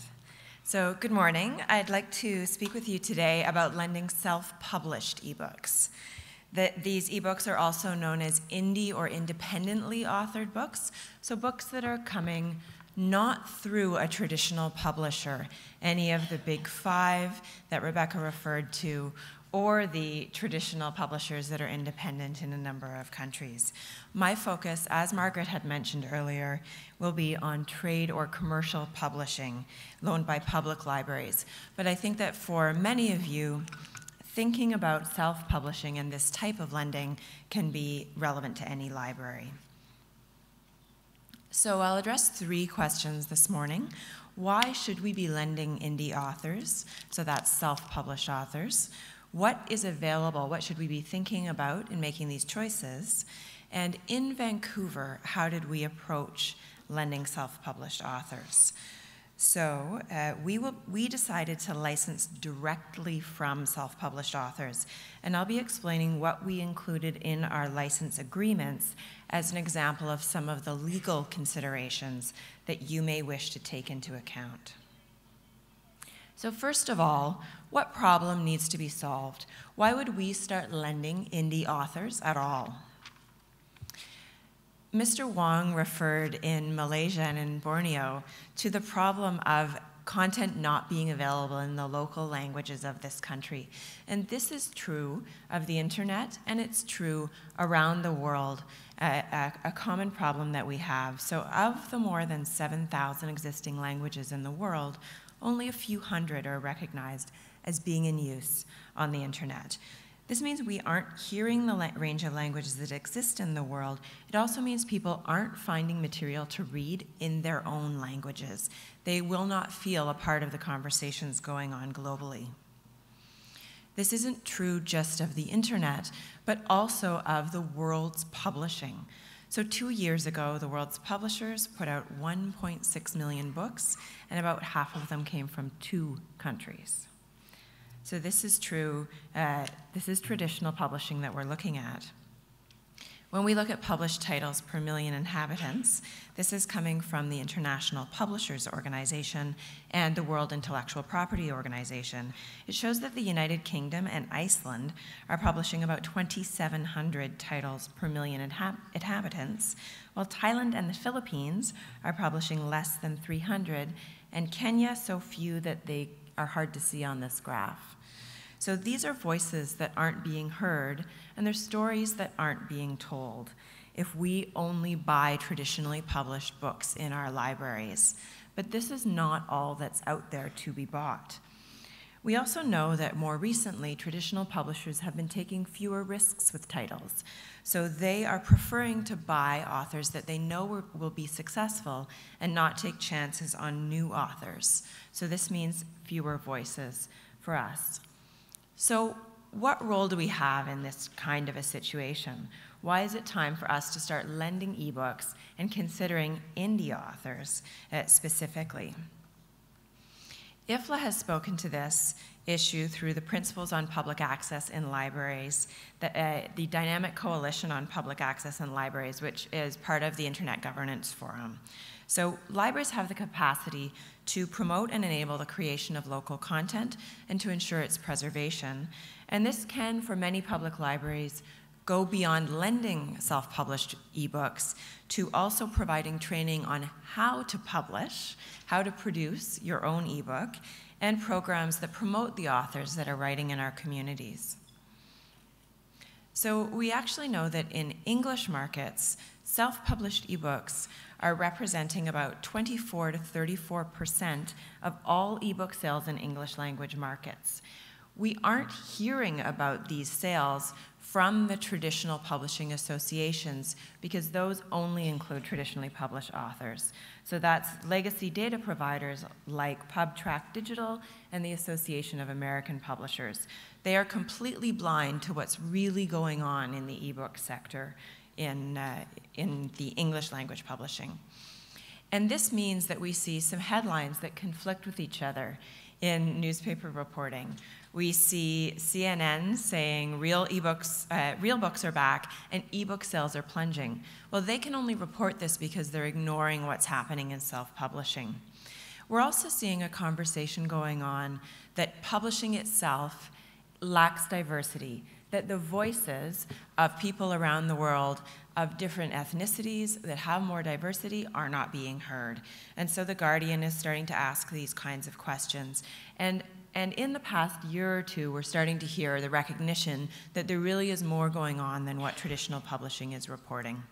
So, good morning. I'd like to speak with you today about lending self-published ebooks. These ebooks are also known as indie or independently authored books, so books that are coming not through a traditional publisher, any of the big 5 that Rebecca referred to, or the traditional publishers that are independent in a number of countries. My focus, as Margaret had mentioned earlier, will be on trade or commercial publishing loaned by public libraries. But I think that for many of you, thinking about self-publishing and this type of lending can be relevant to any library. So I'll address 3 questions this morning. Why should we be lending indie authors? So that's self-published authors. What is available? What should we be thinking about in making these choices? And in Vancouver, how did we approach lending self-published authors? So we decided to license directly from self-published authors, and I'll be explaining what we included in our license agreements as an example of some of the legal considerations that you may wish to take into account. So first of all, what problem needs to be solved? Why would we start lending indie authors at all? Mr. Wong referred in Malaysia and in Borneo to the problem of content not being available in the local languages of this country. And this is true of the internet, and it's true around the world, a common problem that we have. So of the more than 7,000 existing languages in the world, only a few hundred are recognized as being in use on the internet. This means we aren't hearing the range of languages that exist in the world. It also means people aren't finding material to read in their own languages. They will not feel a part of the conversations going on globally. This isn't true just of the internet, but also of the world's publishing. So 2 years ago, the world's publishers put out 1.6 million books, and about half of them came from 2 countries. So this is true, this is traditional publishing that we're looking at. When we look at published titles per million inhabitants, this is coming from the International Publishers Organization and the World Intellectual Property Organization. It shows that the United Kingdom and Iceland are publishing about 2,700 titles per million inhabitants, while Thailand and the Philippines are publishing less than 300, and Kenya so few that they are hard to see on this graph. So these are voices that aren't being heard, and they're stories that aren't being told if we only buy traditionally published books in our libraries. But this is not all that's out there to be bought. We also know that more recently, traditional publishers have been taking fewer risks with titles. So they are preferring to buy authors that they know will be successful and not take chances on new authors. So this means fewer voices for us. So what role do we have in this kind of a situation? Why is it time for us to start lending ebooks and considering indie authors specifically? IFLA has spoken to this issue through the Principles on Public Access in Libraries, the Dynamic Coalition on Public Access in Libraries, which is part of the Internet Governance Forum. So libraries have the capacity to promote and enable the creation of local content and to ensure its preservation. And this can, for many public libraries, go beyond lending self-published ebooks to also providing training on how to publish, how to produce your own ebook, and programs that promote the authors that are writing in our communities. So we actually know that in English markets, self-published ebooks are representing about 24 to 34% of all ebook sales in English language markets. We aren't hearing about these sales from the traditional publishing associations because those only include traditionally published authors. So that's legacy data providers like PubTrack Digital and the Association of American Publishers. They are completely blind to what's really going on in the ebook sector in the English language publishing. And this means that we see some headlines that conflict with each other in newspaper reporting. We see CNN saying real books are back and ebook sales are plunging. Well, they can only report this because they're ignoring what's happening in self-publishing. We're also seeing a conversation going on that publishing itself lacks diversity, that the voices of people around the world of different ethnicities that have more diversity are not being heard. And so The Guardian is starting to ask these kinds of questions. And in the past year or two, we're starting to hear the recognition that there really is more going on than what traditional publishing is reporting.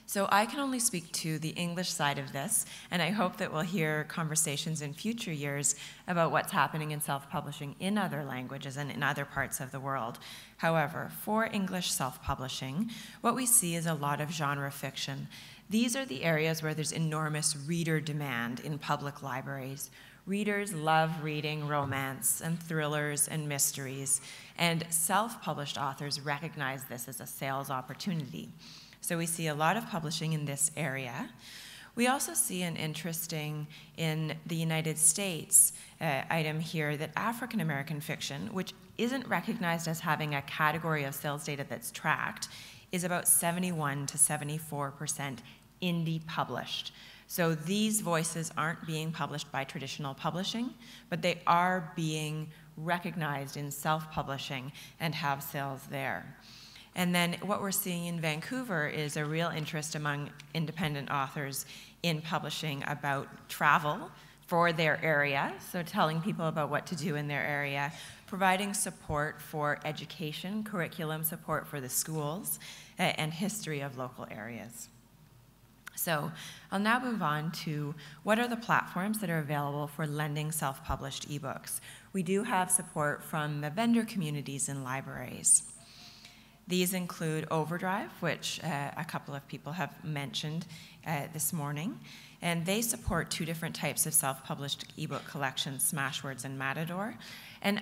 So I can only speak to the English side of this, and I hope that we'll hear conversations in future years about what's happening in self-publishing in other languages and in other parts of the world. However, for English self-publishing, what we see is a lot of genre fiction. These are the areas where there's enormous reader demand in public libraries. Readers love reading romance and thrillers and mysteries, and self-published authors recognize this as a sales opportunity. So we see a lot of publishing in this area. We also see an interesting, in the United States, item here that African American fiction, which isn't recognized as having a category of sales data that's tracked, is about 71 to 74% indie published. So these voices aren't being published by traditional publishing, but they are being recognized in self-publishing and have sales there. And then what we're seeing in Vancouver is a real interest among independent authors in publishing about travel, for their area, so telling people about what to do in their area, providing support for education, curriculum support for the schools, and history of local areas. So I'll now move on to what are the platforms that are available for lending self-published ebooks. We do have support from the vendor communities in libraries. These include Overdrive, which a couple of people have mentioned this morning, and they support two different types of self-published ebook collections, Smashwords and Matador. And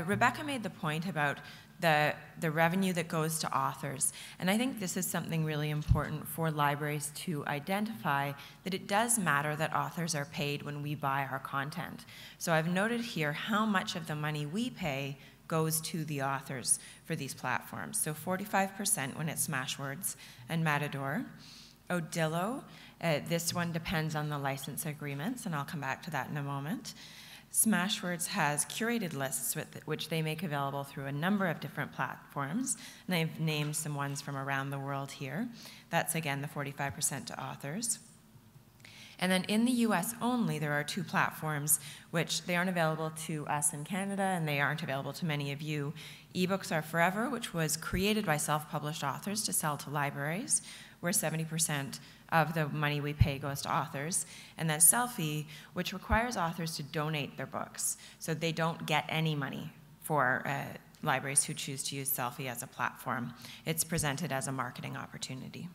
Rebecca made the point about the revenue that goes to authors. And I think this is something really important for libraries to identify, that it does matter that authors are paid when we buy our content. So I've noted here how much of the money we pay goes to the authors for these platforms. So 45% when it's Smashwords and Matador. Odillo, this one depends on the license agreements, and I'll come back to that in a moment. Smashwords has curated lists which they make available through a number of different platforms, and I've named some ones from around the world here. That's, again, the 45% to authors. And then in the US only, there are two platforms which they aren't available to us in Canada, and they aren't available to many of you. eBooks Are Forever, which was created by self-published authors to sell to libraries, where 70% of the money we pay goes to authors. And then Selfie, which requires authors to donate their books. So they don't get any money for libraries who choose to use Selfie as a platform. It's presented as a marketing opportunity.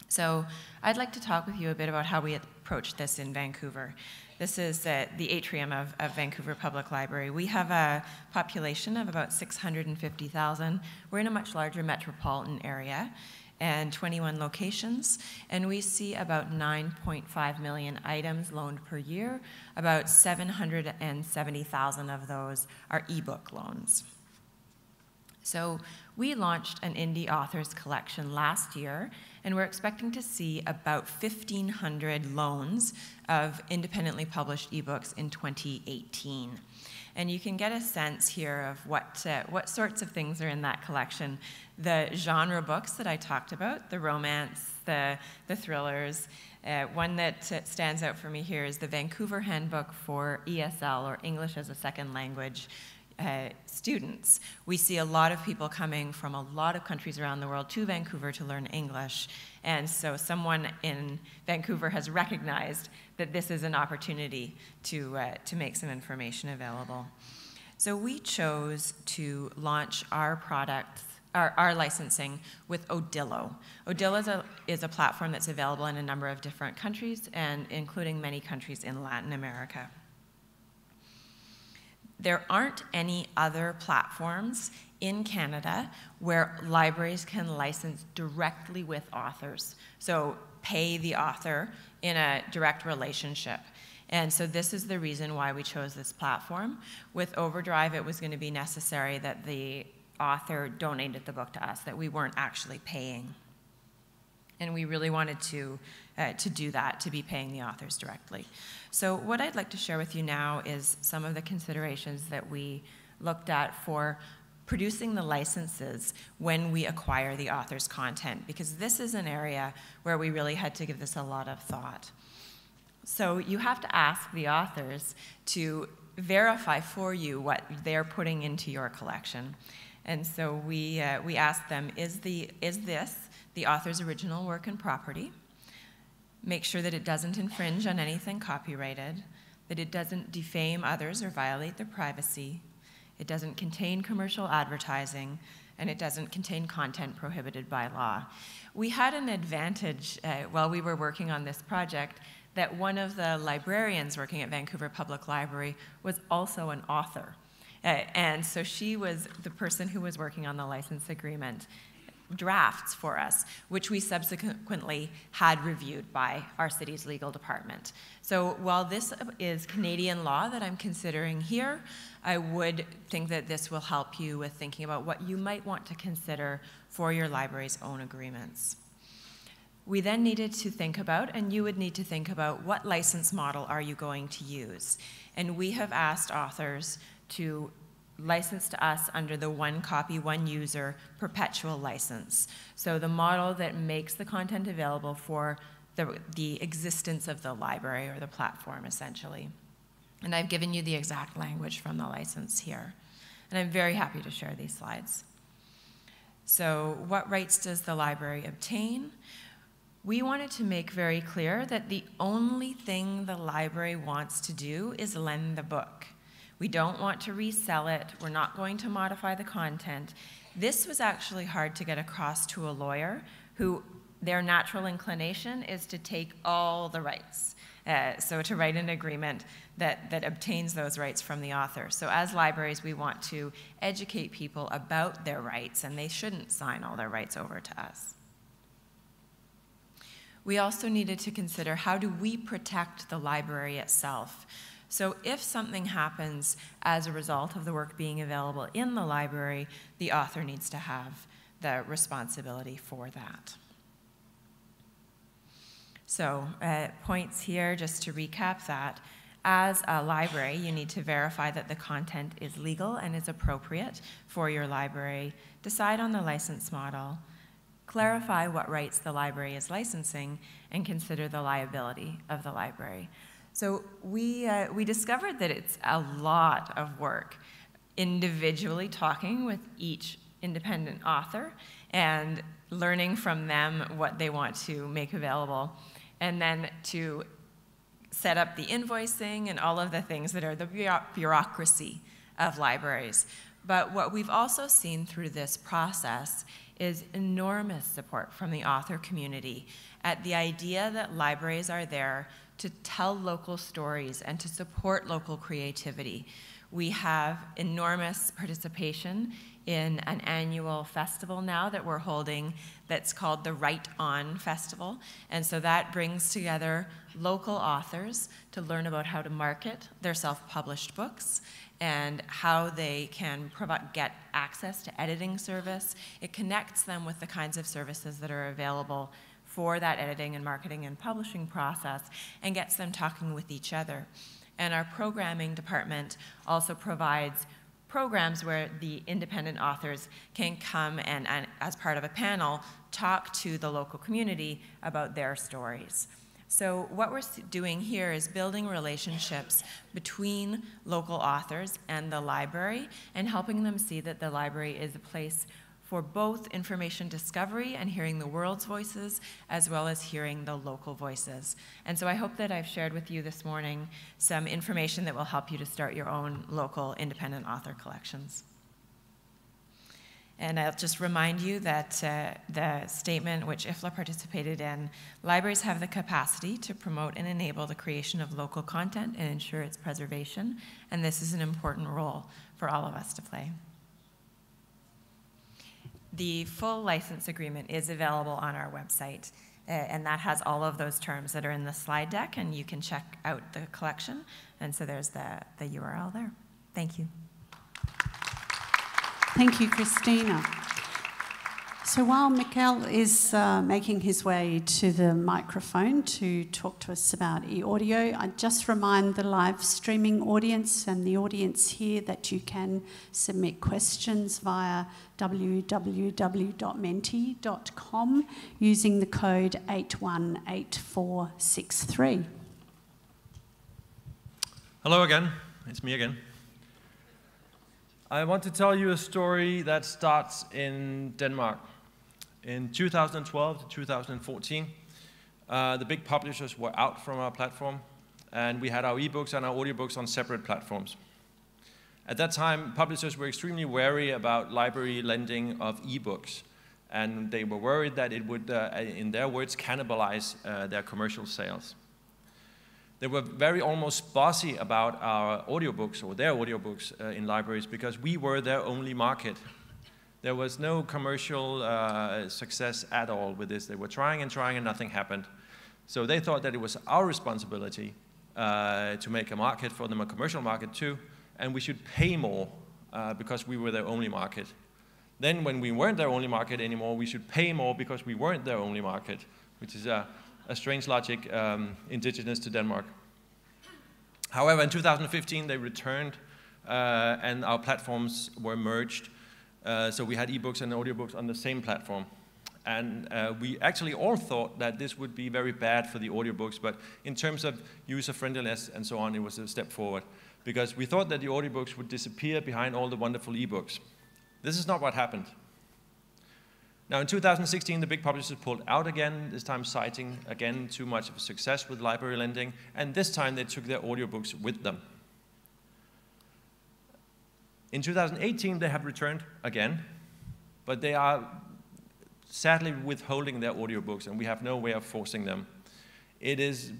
So I'd like to talk with you a bit about how we approach this in Vancouver. This is the atrium of Vancouver Public Library. We have a population of about 650,000. We're in a much larger metropolitan area and 21 locations, and we see about 9.5 million items loaned per year. About 770,000 of those are ebook loans. So we launched an indie authors collection last year, and we're expecting to see about 1,500 loans of independently published ebooks in 2018. And you can get a sense here of what sorts of things are in that collection. The genre books that I talked about, the romance, the thrillers. One that stands out for me here is the Vancouver Handbook for ESL, or English as a Second Language, students. We see a lot of people coming from a lot of countries around the world to Vancouver to learn English. And so someone in Vancouver has recognized that this is an opportunity to make some information available. So we chose to launch our products, our licensing with Odillo. Odillo is a platform that's available in a number of different countries, and including many countries in Latin America. There aren't any other platforms in Canada where libraries can license directly with authors. So pay the author in a direct relationship. And so this is the reason why we chose this platform. With Overdrive, it was going to be necessary that the author donated the book to us, that we weren't actually paying. And we really wanted to do that, to be paying the authors directly. So what I'd like to share with you now is some of the considerations that we looked at for producing the licenses when we acquire the author's content, because this is an area where we really had to give this a lot of thought. So you have to ask the authors to verify for you what they're putting into your collection. And so we asked them, is this the author's original work and property? Make sure that it doesn't infringe on anything copyrighted, that it doesn't defame others or violate their privacy, it doesn't contain commercial advertising, and it doesn't contain content prohibited by law. We had an advantage while we were working on this project, that one of the librarians working at Vancouver Public Library was also an author. And so she was the person who was working on the license agreement drafts for us, which we subsequently had reviewed by our city's legal department. So while this is Canadian law that I'm considering here, I would think that this will help you with thinking about what you might want to consider for your library's own agreements. We then needed to think about, and you would need to think about, what license model are you going to use? And we have asked authors to license to us under the one copy, one user perpetual license. So the model that makes the content available for the existence of the library or the platform, essentially. And I've given you the exact language from the license here. And I'm very happy to share these slides. So what rights does the library obtain? We wanted to make very clear that the only thing the library wants to do is lend the book. We don't want to resell it. We're not going to modify the content. This was actually hard to get across to a lawyer who their natural inclination is to take all the rights. So to write an agreement that obtains those rights from the author. So as libraries, we want to educate people about their rights, and they shouldn't sign all their rights over to us. We also needed to consider, how do we protect the library itself? So if something happens as a result of the work being available in the library, the author needs to have the responsibility for that. So points here, just to recap that. As a library, you need to verify that the content is legal and is appropriate for your library, decide on the license model, clarify what rights the library is licensing, and consider the liability of the library. So we discovered that it's a lot of work individually talking with each independent author and learning from them what they want to make available, and then to set up the invoicing and all of the things that are the bureaucracy of libraries. But what we've also seen through this process is enormous support from the author community at the idea that libraries are there to tell local stories and to support local creativity. We have enormous participation in an annual festival now that we're holding that's called the Write On Festival. And so that brings together local authors to learn about how to market their self-published books and how they can get access to editing service. It connects them with the kinds of services that are available for that editing and marketing and publishing process, and gets them talking with each other. And our programming department also provides programs where the independent authors can come and as part of a panel, talk to the local community about their stories. So what we're doing here is building relationships between local authors and the library, and helping them see that the library is a place for both information discovery and hearing the world's voices, as well as hearing the local voices. And so I hope that I've shared with you this morning some information that will help you to start your own local independent author collections. And I'll just remind you that the statement which IFLA participated in, libraries have the capacity to promote and enable the creation of local content and ensure its preservation, and this is an important role for all of us to play. The full license agreement is available on our website, and that has all of those terms that are in the slide deck, and you can check out the collection. And so there's the URL there. Thank you. Thank you, Christina. So while Mikkel is making his way to the microphone to talk to us about e-audio, I just remind the live streaming audience and the audience here that you can submit questions via www.menti.com using the code 818463. Hello again, it's me again. I want to tell you a story that starts in Denmark. In 2012 to 2014, the big publishers were out from our platform, and we had our ebooks and our audiobooks on separate platforms. At that time, publishers were extremely wary about library lending of ebooks, and they were worried that it would, in their words, cannibalize their commercial sales. They were very almost bossy about our audiobooks, or their audiobooks in libraries, because we were their only market. There was no commercial success at all with this. They were trying and nothing happened. So they thought that it was our responsibility to make a market for them, a commercial market too, and we should pay more because we were their only market. Then when we weren't their only market anymore, we should pay more because we weren't their only market, which is a strange logic indigenous to Denmark. However, in 2015, they returned and our platforms were merged. So we had ebooks and audiobooks on the same platform. And we actually all thought that this would be very bad for the audiobooks, but in terms of user-friendliness and so on, it was a step forward. Because we thought that the audiobooks would disappear behind all the wonderful ebooks. This is not what happened. Now in 2016, the big publishers pulled out again, this time citing, again, too much of a success with library lending, and this time they took their audiobooks with them. In 2018, they have returned again, but they are sadly withholding their audiobooks, and we have no way of forcing them. It is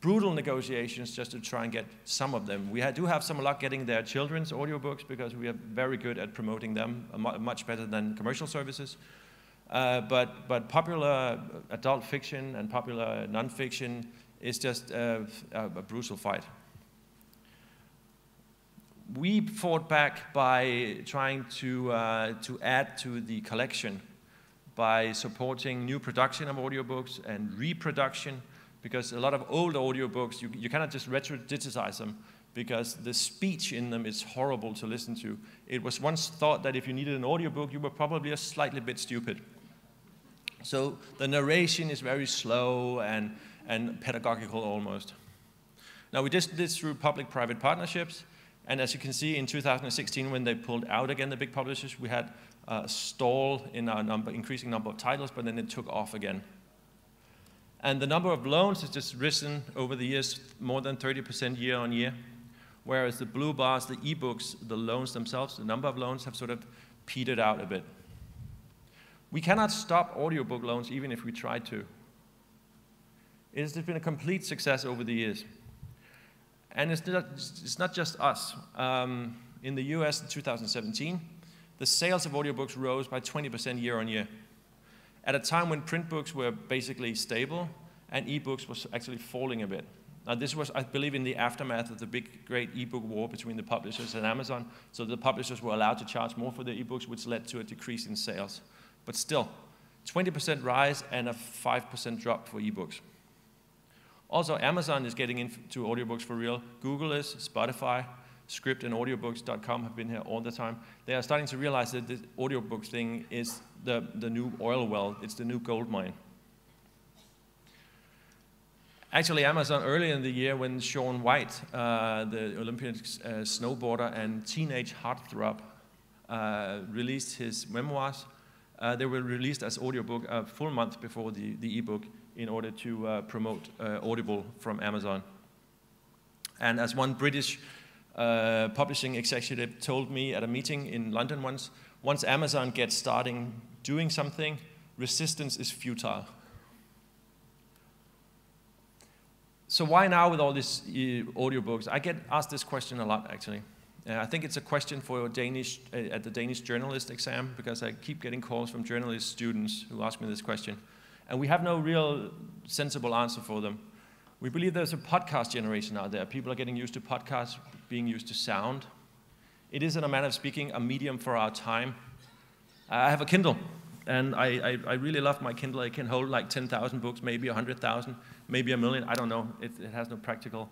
brutal negotiations just to try and get some of them. We do have some luck getting their children's audiobooks because we are very good at promoting them, much better than commercial services. But popular adult fiction and popular nonfiction is just a brutal fight. We fought back by trying to add to the collection by supporting new production of audiobooks and reproduction, because a lot of old audiobooks, you cannot just retro-digitize them because the speech in them is horrible to listen to. It was once thought that if you needed an audiobook, you were probably a slightly bit stupid. So the narration is very slow and pedagogical almost. Now we did this through public-private partnerships, and as you can see in 2016 when they pulled out again, the big publishers, we had a stall in our increasing number of titles, but then it took off again. And the number of loans has just risen over the years, more than 30% year on year, whereas the blue bars, the ebooks, the loans themselves, the number of loans have sort of petered out a bit. We cannot stop audiobook loans even if we tried to. It has been a complete success over the years. And it's not just us. In the US in 2017, the sales of audiobooks rose by 20% year on year, at a time when print books were basically stable and ebooks was actually falling a bit. Now this was, I believe, in the aftermath of the big, great ebook war between the publishers and Amazon, so the publishers were allowed to charge more for their ebooks, which led to a decrease in sales. But still, 20% rise and a 5% drop for ebooks. Also, Amazon is getting into audiobooks for real. Google is, Spotify, Script and audiobooks.com have been here all the time. They are starting to realize that the audiobook thing is the new oil well. It's the new gold mine. Actually, Amazon earlier in the year when Shaun White, the Olympic snowboarder and teenage heartthrob, released his memoirs, they were released as audiobook a full month before the ebook in order to promote Audible from Amazon. And as one British publishing executive told me at a meeting in London once Amazon gets starting doing something, resistance is futile. So why now with all these audiobooks? I get asked this question a lot, actually. I think it's a question for at the Danish journalist exam, because I keep getting calls from journalist students who ask me this question. And we have no real sensible answer for them. We believe there's a podcast generation out there. People are getting used to podcasts, being used to sound. It is, in a manner of speaking, a medium for our time. I have a Kindle, and I really love my Kindle. It can hold like 10,000 books, maybe 100,000, maybe 1 million. I don't know. It has no practical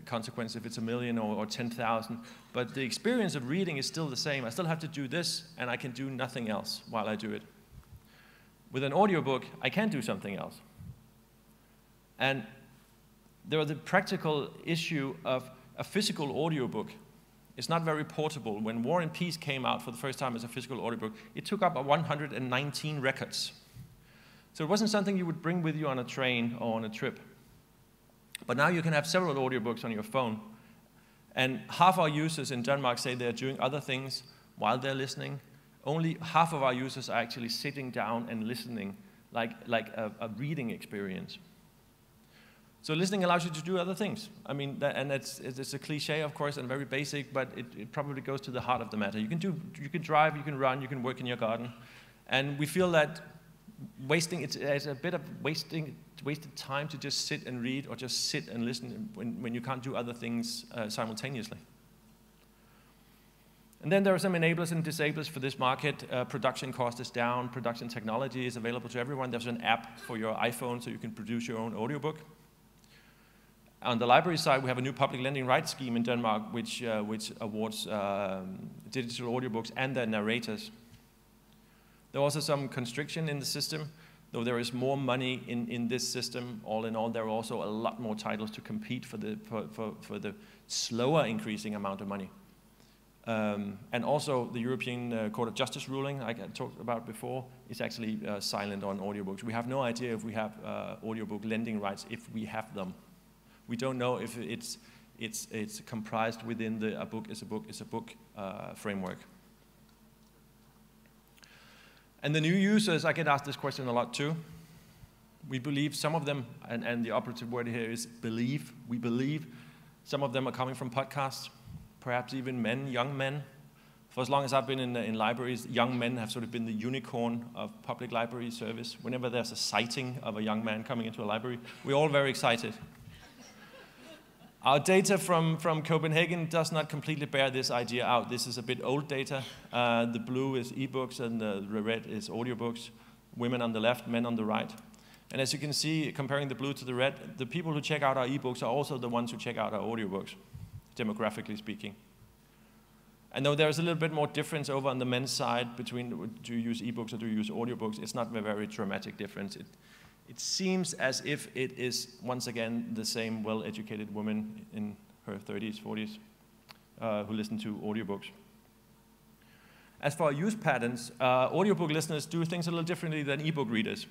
consequence if it's 1 million or 10,000. But the experience of reading is still the same. I still have to do this, and I can do nothing else while I do it. With an audiobook, I can do something else. And there is the practical issue of a physical audiobook. It's not very portable. When War and Peace came out for the first time as a physical audiobook, it took up 119 records. So it wasn't something you would bring with you on a train or on a trip. But now you can have several audiobooks on your phone. And half our users in Denmark say they're doing other things while they're listening. Only half of our users are actually sitting down and listening like a reading experience. So listening allows you to do other things. I mean, it's a cliche, of course, and very basic, but it probably goes to the heart of the matter. You can drive, you can run, you can work in your garden. And we feel that it's a bit of wasted time to just sit and read or just sit and listen when you can't do other things simultaneously. And then there are some enablers and disablers for this market. Production cost is down, production technology is available to everyone. There's an app for your iPhone so you can produce your own audiobook. On the library side, we have a new public lending rights scheme in Denmark which awards digital audiobooks and their narrators. There are also some constriction in the system. Though there is more money in this system, all in all, there are also a lot more titles to compete for the slower increasing amount of money. And also the European Court of Justice ruling, like I talked about before, is actually silent on audiobooks. We have no idea if we have audiobook lending rights if we have them. We don't know if it's comprised within the a book is a book framework. And the new users, I get asked this question a lot too. We believe some of them, and the operative word here is believe. We believe some of them are coming from podcasts, perhaps even men, young men. For as long as I've been in libraries, young men have sort of been the unicorn of public library service. Whenever there's a sighting of a young man coming into a library, we're all very excited. Our data from Copenhagen does not completely bear this idea out. This is a bit old data. The blue is ebooks and the red is audiobooks. Women on the left, men on the right. And as you can see, comparing the blue to the red, the people who check out our ebooks are also the ones who check out our audiobooks, demographically speaking. And though there's a little bit more difference over on the men's side between do you use ebooks or do you use audiobooks, it's not a very dramatic difference. It seems as if it is, once again, the same well-educated woman in her 30s, 40s who listen to audiobooks. As for our use patterns, audiobook listeners do things a little differently than ebook readers.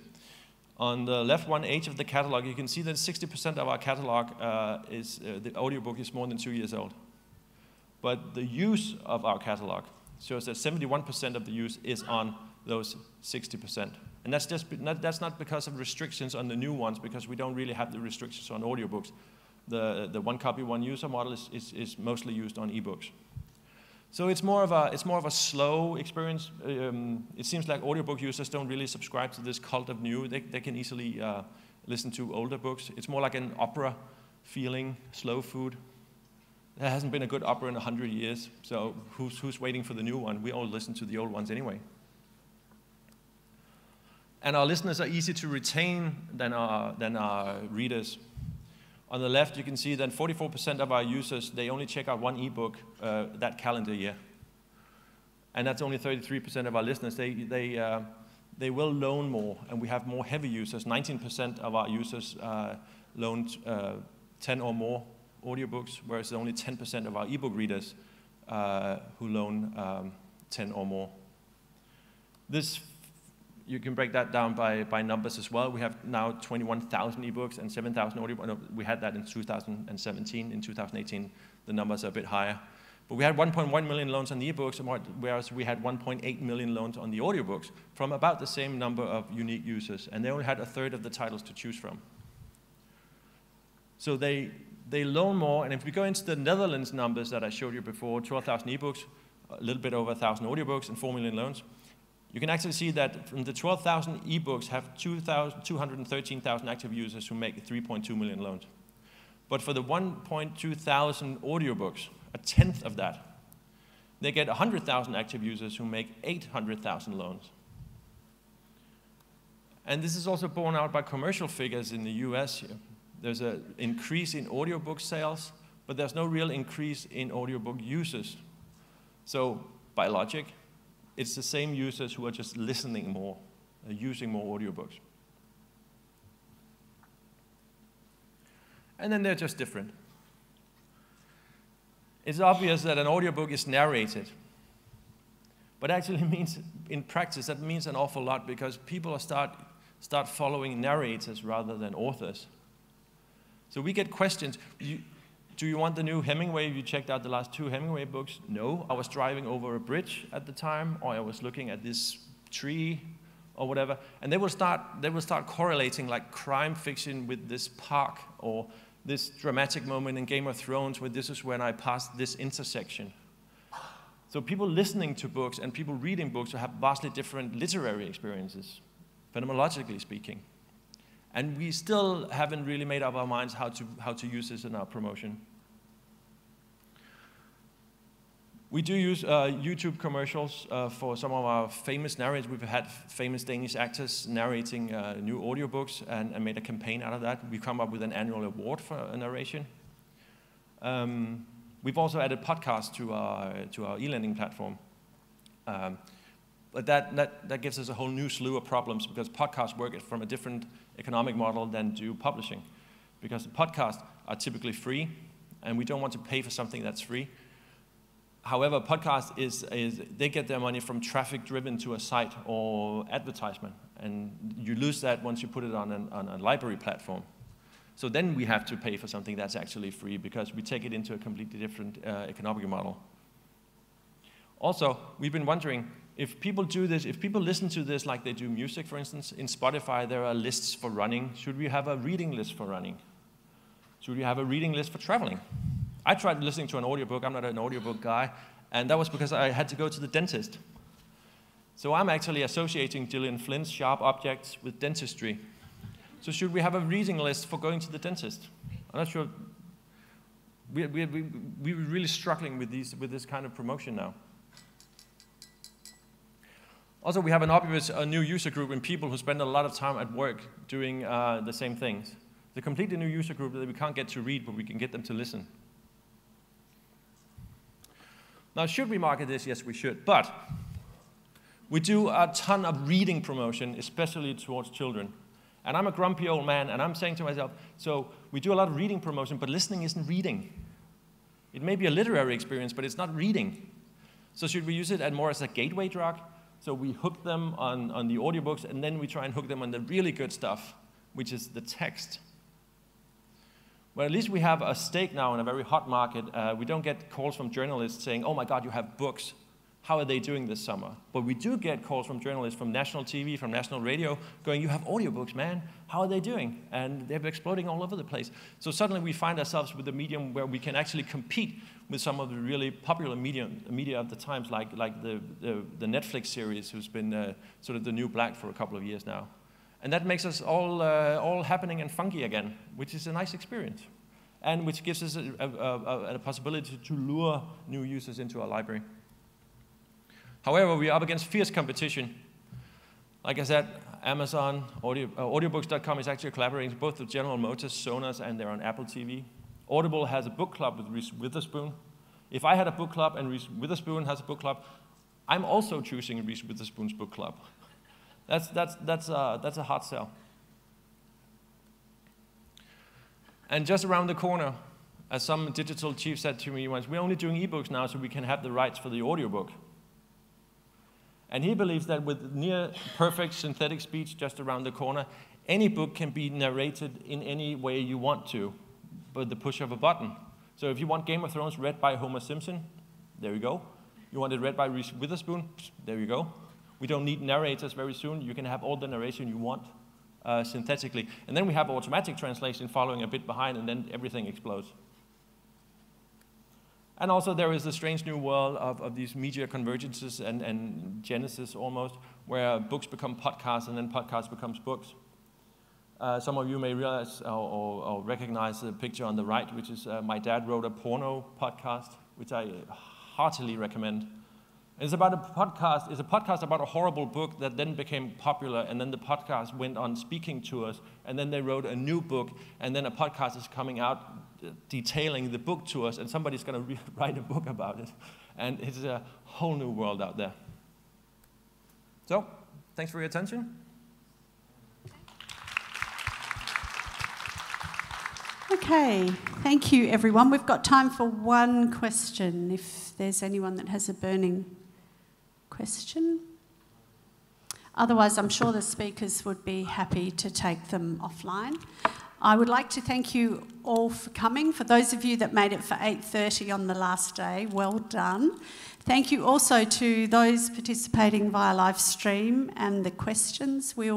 On the left one, age of the catalog, you can see that 60% of our catalog the audiobook is more than 2 years old. But the use of our catalog shows that 71% of the use is on those 60%. And that's not because of restrictions on the new ones, because we don't really have the restrictions on audiobooks. The one copy, one user model is mostly used on ebooks. So it's more of a slow experience. It seems like audiobook users don't really subscribe to this cult of new. They can easily listen to older books. It's more like an opera feeling, slow food. There hasn't been a good opera in 100 years, so who's waiting for the new one? We all listen to the old ones anyway. And our listeners are easy to retain than our readers. On the left, you can see that 44% of our users, they only check out one ebook that calendar year. And that's only 33% of our listeners. They will loan more, and we have more heavy users. 19% of our users loaned 10 or more audiobooks, whereas only 10% of our ebook readers who loan 10 or more. You can break that down by numbers as well. We have now 21,000 ebooks and 7,000 audiobooks. No, we had that in 2017. In 2018, the numbers are a bit higher. But we had 1.1 million loans on the ebooks, whereas we had 1.8 million loans on the audiobooks from about the same number of unique users. And they only had a third of the titles to choose from. So they loan more. And if we go into the Netherlands numbers that I showed you before, 12,000 ebooks, a little bit over 1,000 audiobooks, and 4 million loans, you can actually see that from the 12,000 ebooks have 213,000 active users who make 3.2 million loans. But for the 1.2 thousand audiobooks, a tenth of that, they get 100,000 active users who make 800,000 loans. And this is also borne out by commercial figures in the US here. There's an increase in audiobook sales, but there's no real increase in audiobook users. So by logic, it's the same users who are just listening more, using more audiobooks. And then they're just different. It's obvious that an audiobook is narrated, but actually means, in practice, that means an awful lot because people start following narrators rather than authors. So we get questions. Do you want the new Hemingway? Have you checked out the last 2 Hemingway books? No. I was driving over a bridge at the time, or I was looking at this tree, or whatever. And they will start correlating like crime fiction with this park, or this dramatic moment in Game of Thrones where this is when I passed this intersection. So people listening to books and people reading books will have vastly different literary experiences, phenomenologically speaking. And we still haven't really made up our minds how to use this in our promotion. We do use YouTube commercials for some of our famous narrators. We've had famous Danish actors narrating new audiobooks and made a campaign out of that. We've come up with an annual award for a narration. We've also added podcasts to our eLending platform. But that gives us a whole new slew of problems because podcasts work from a different economic model than do publishing. Because the podcasts are typically free, and we don't want to pay for something that's free. However, podcast they get their money from traffic driven to a site or advertisement, and you lose that once you put it on a library platform. So then we have to pay for something that's actually free because we take it into a completely different economic model. Also, we've been wondering, if people do this, if people listen to this like they do music, for instance, in Spotify there are lists for running. Should we have a reading list for running? Should we have a reading list for traveling? I tried listening to an audiobook. I'm not an audiobook guy, and that was because I had to go to the dentist. So I'm actually associating Gillian Flynn's Sharp Objects with dentistry. So should we have a reading list for going to the dentist? I'm not sure. We're really struggling with this kind of promotion now. Also, we have a new user group in people who spend a lot of time at work doing the same things. The completely new user group that we can't get to read, but we can get them to listen. Now, should we market this? Yes, we should. But we do a ton of reading promotion, especially towards children. And I'm a grumpy old man, and I'm saying to myself, so we do a lot of reading promotion, but listening isn't reading. It may be a literary experience, but it's not reading. So should we use it more as a gateway drug? So we hook them on the audiobooks, and then we try and hook them on the really good stuff, which is the text. Well, at least we have a stake now in a very hot market. We don't get calls from journalists saying, oh my God, you have books. How are they doing this summer? But we do get calls from journalists from national TV, from national radio, going, you have audiobooks, man. How are they doing? And they're exploding all over the place. So suddenly we find ourselves with a medium where we can actually compete with some of the really popular media at the times, like the Netflix series, who's been sort of the new black for a couple of years now. And that makes us all happening and funky again, which is a nice experience, and which gives us a possibility to lure new users into our library. However, we are up against fierce competition. Like I said, Amazon, audiobooks.com is actually collaborating both with General Motors, Sonos, and they're on Apple TV. Audible has a book club with Reese Witherspoon. If I had a book club and Reese Witherspoon has a book club, I'm also choosing Reese Witherspoon's book club. That's a hard sell. And just around the corner, as some digital chief said to me once, we're only doing ebooks now so we can have the rights for the audiobook. And he believes that with near perfect synthetic speech just around the corner, any book can be narrated in any way you want to, but the push of a button. So if you want Game of Thrones read by Homer Simpson, there you go. You want it read by Reese Witherspoon, there you go. We don't need narrators very soon. You can have all the narration you want synthetically. And then we have automatic translation following a bit behind, and then everything explodes. And also there is the strange new world of these media convergences and genesis almost, where books become podcasts and then podcasts becomes books. Some of you may realize or recognize the picture on the right, which is my dad wrote a porno podcast, which I heartily recommend. It's about a podcast about a horrible book that then became popular, and then the podcast went on speaking tours, and then they wrote a new book, and then a podcast is coming out detailing the book to us, and somebody's going to write a book about it. And it's a whole new world out there. So, thanks for your attention. Okay, thank you everyone. We've got time for one question, if there's anyone that has a burning question. Otherwise, I'm sure the speakers would be happy to take them offline. I would like to thank you all for coming. For those of you that made it for 8:30 on the last day, well done. Thank you also to those participating via live stream and the questions. We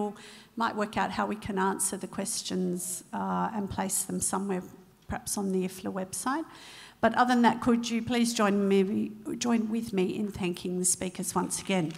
might work out how we can answer the questions and place them somewhere, perhaps on the IFLA website. But other than that, could you please join with me in thanking the speakers once again?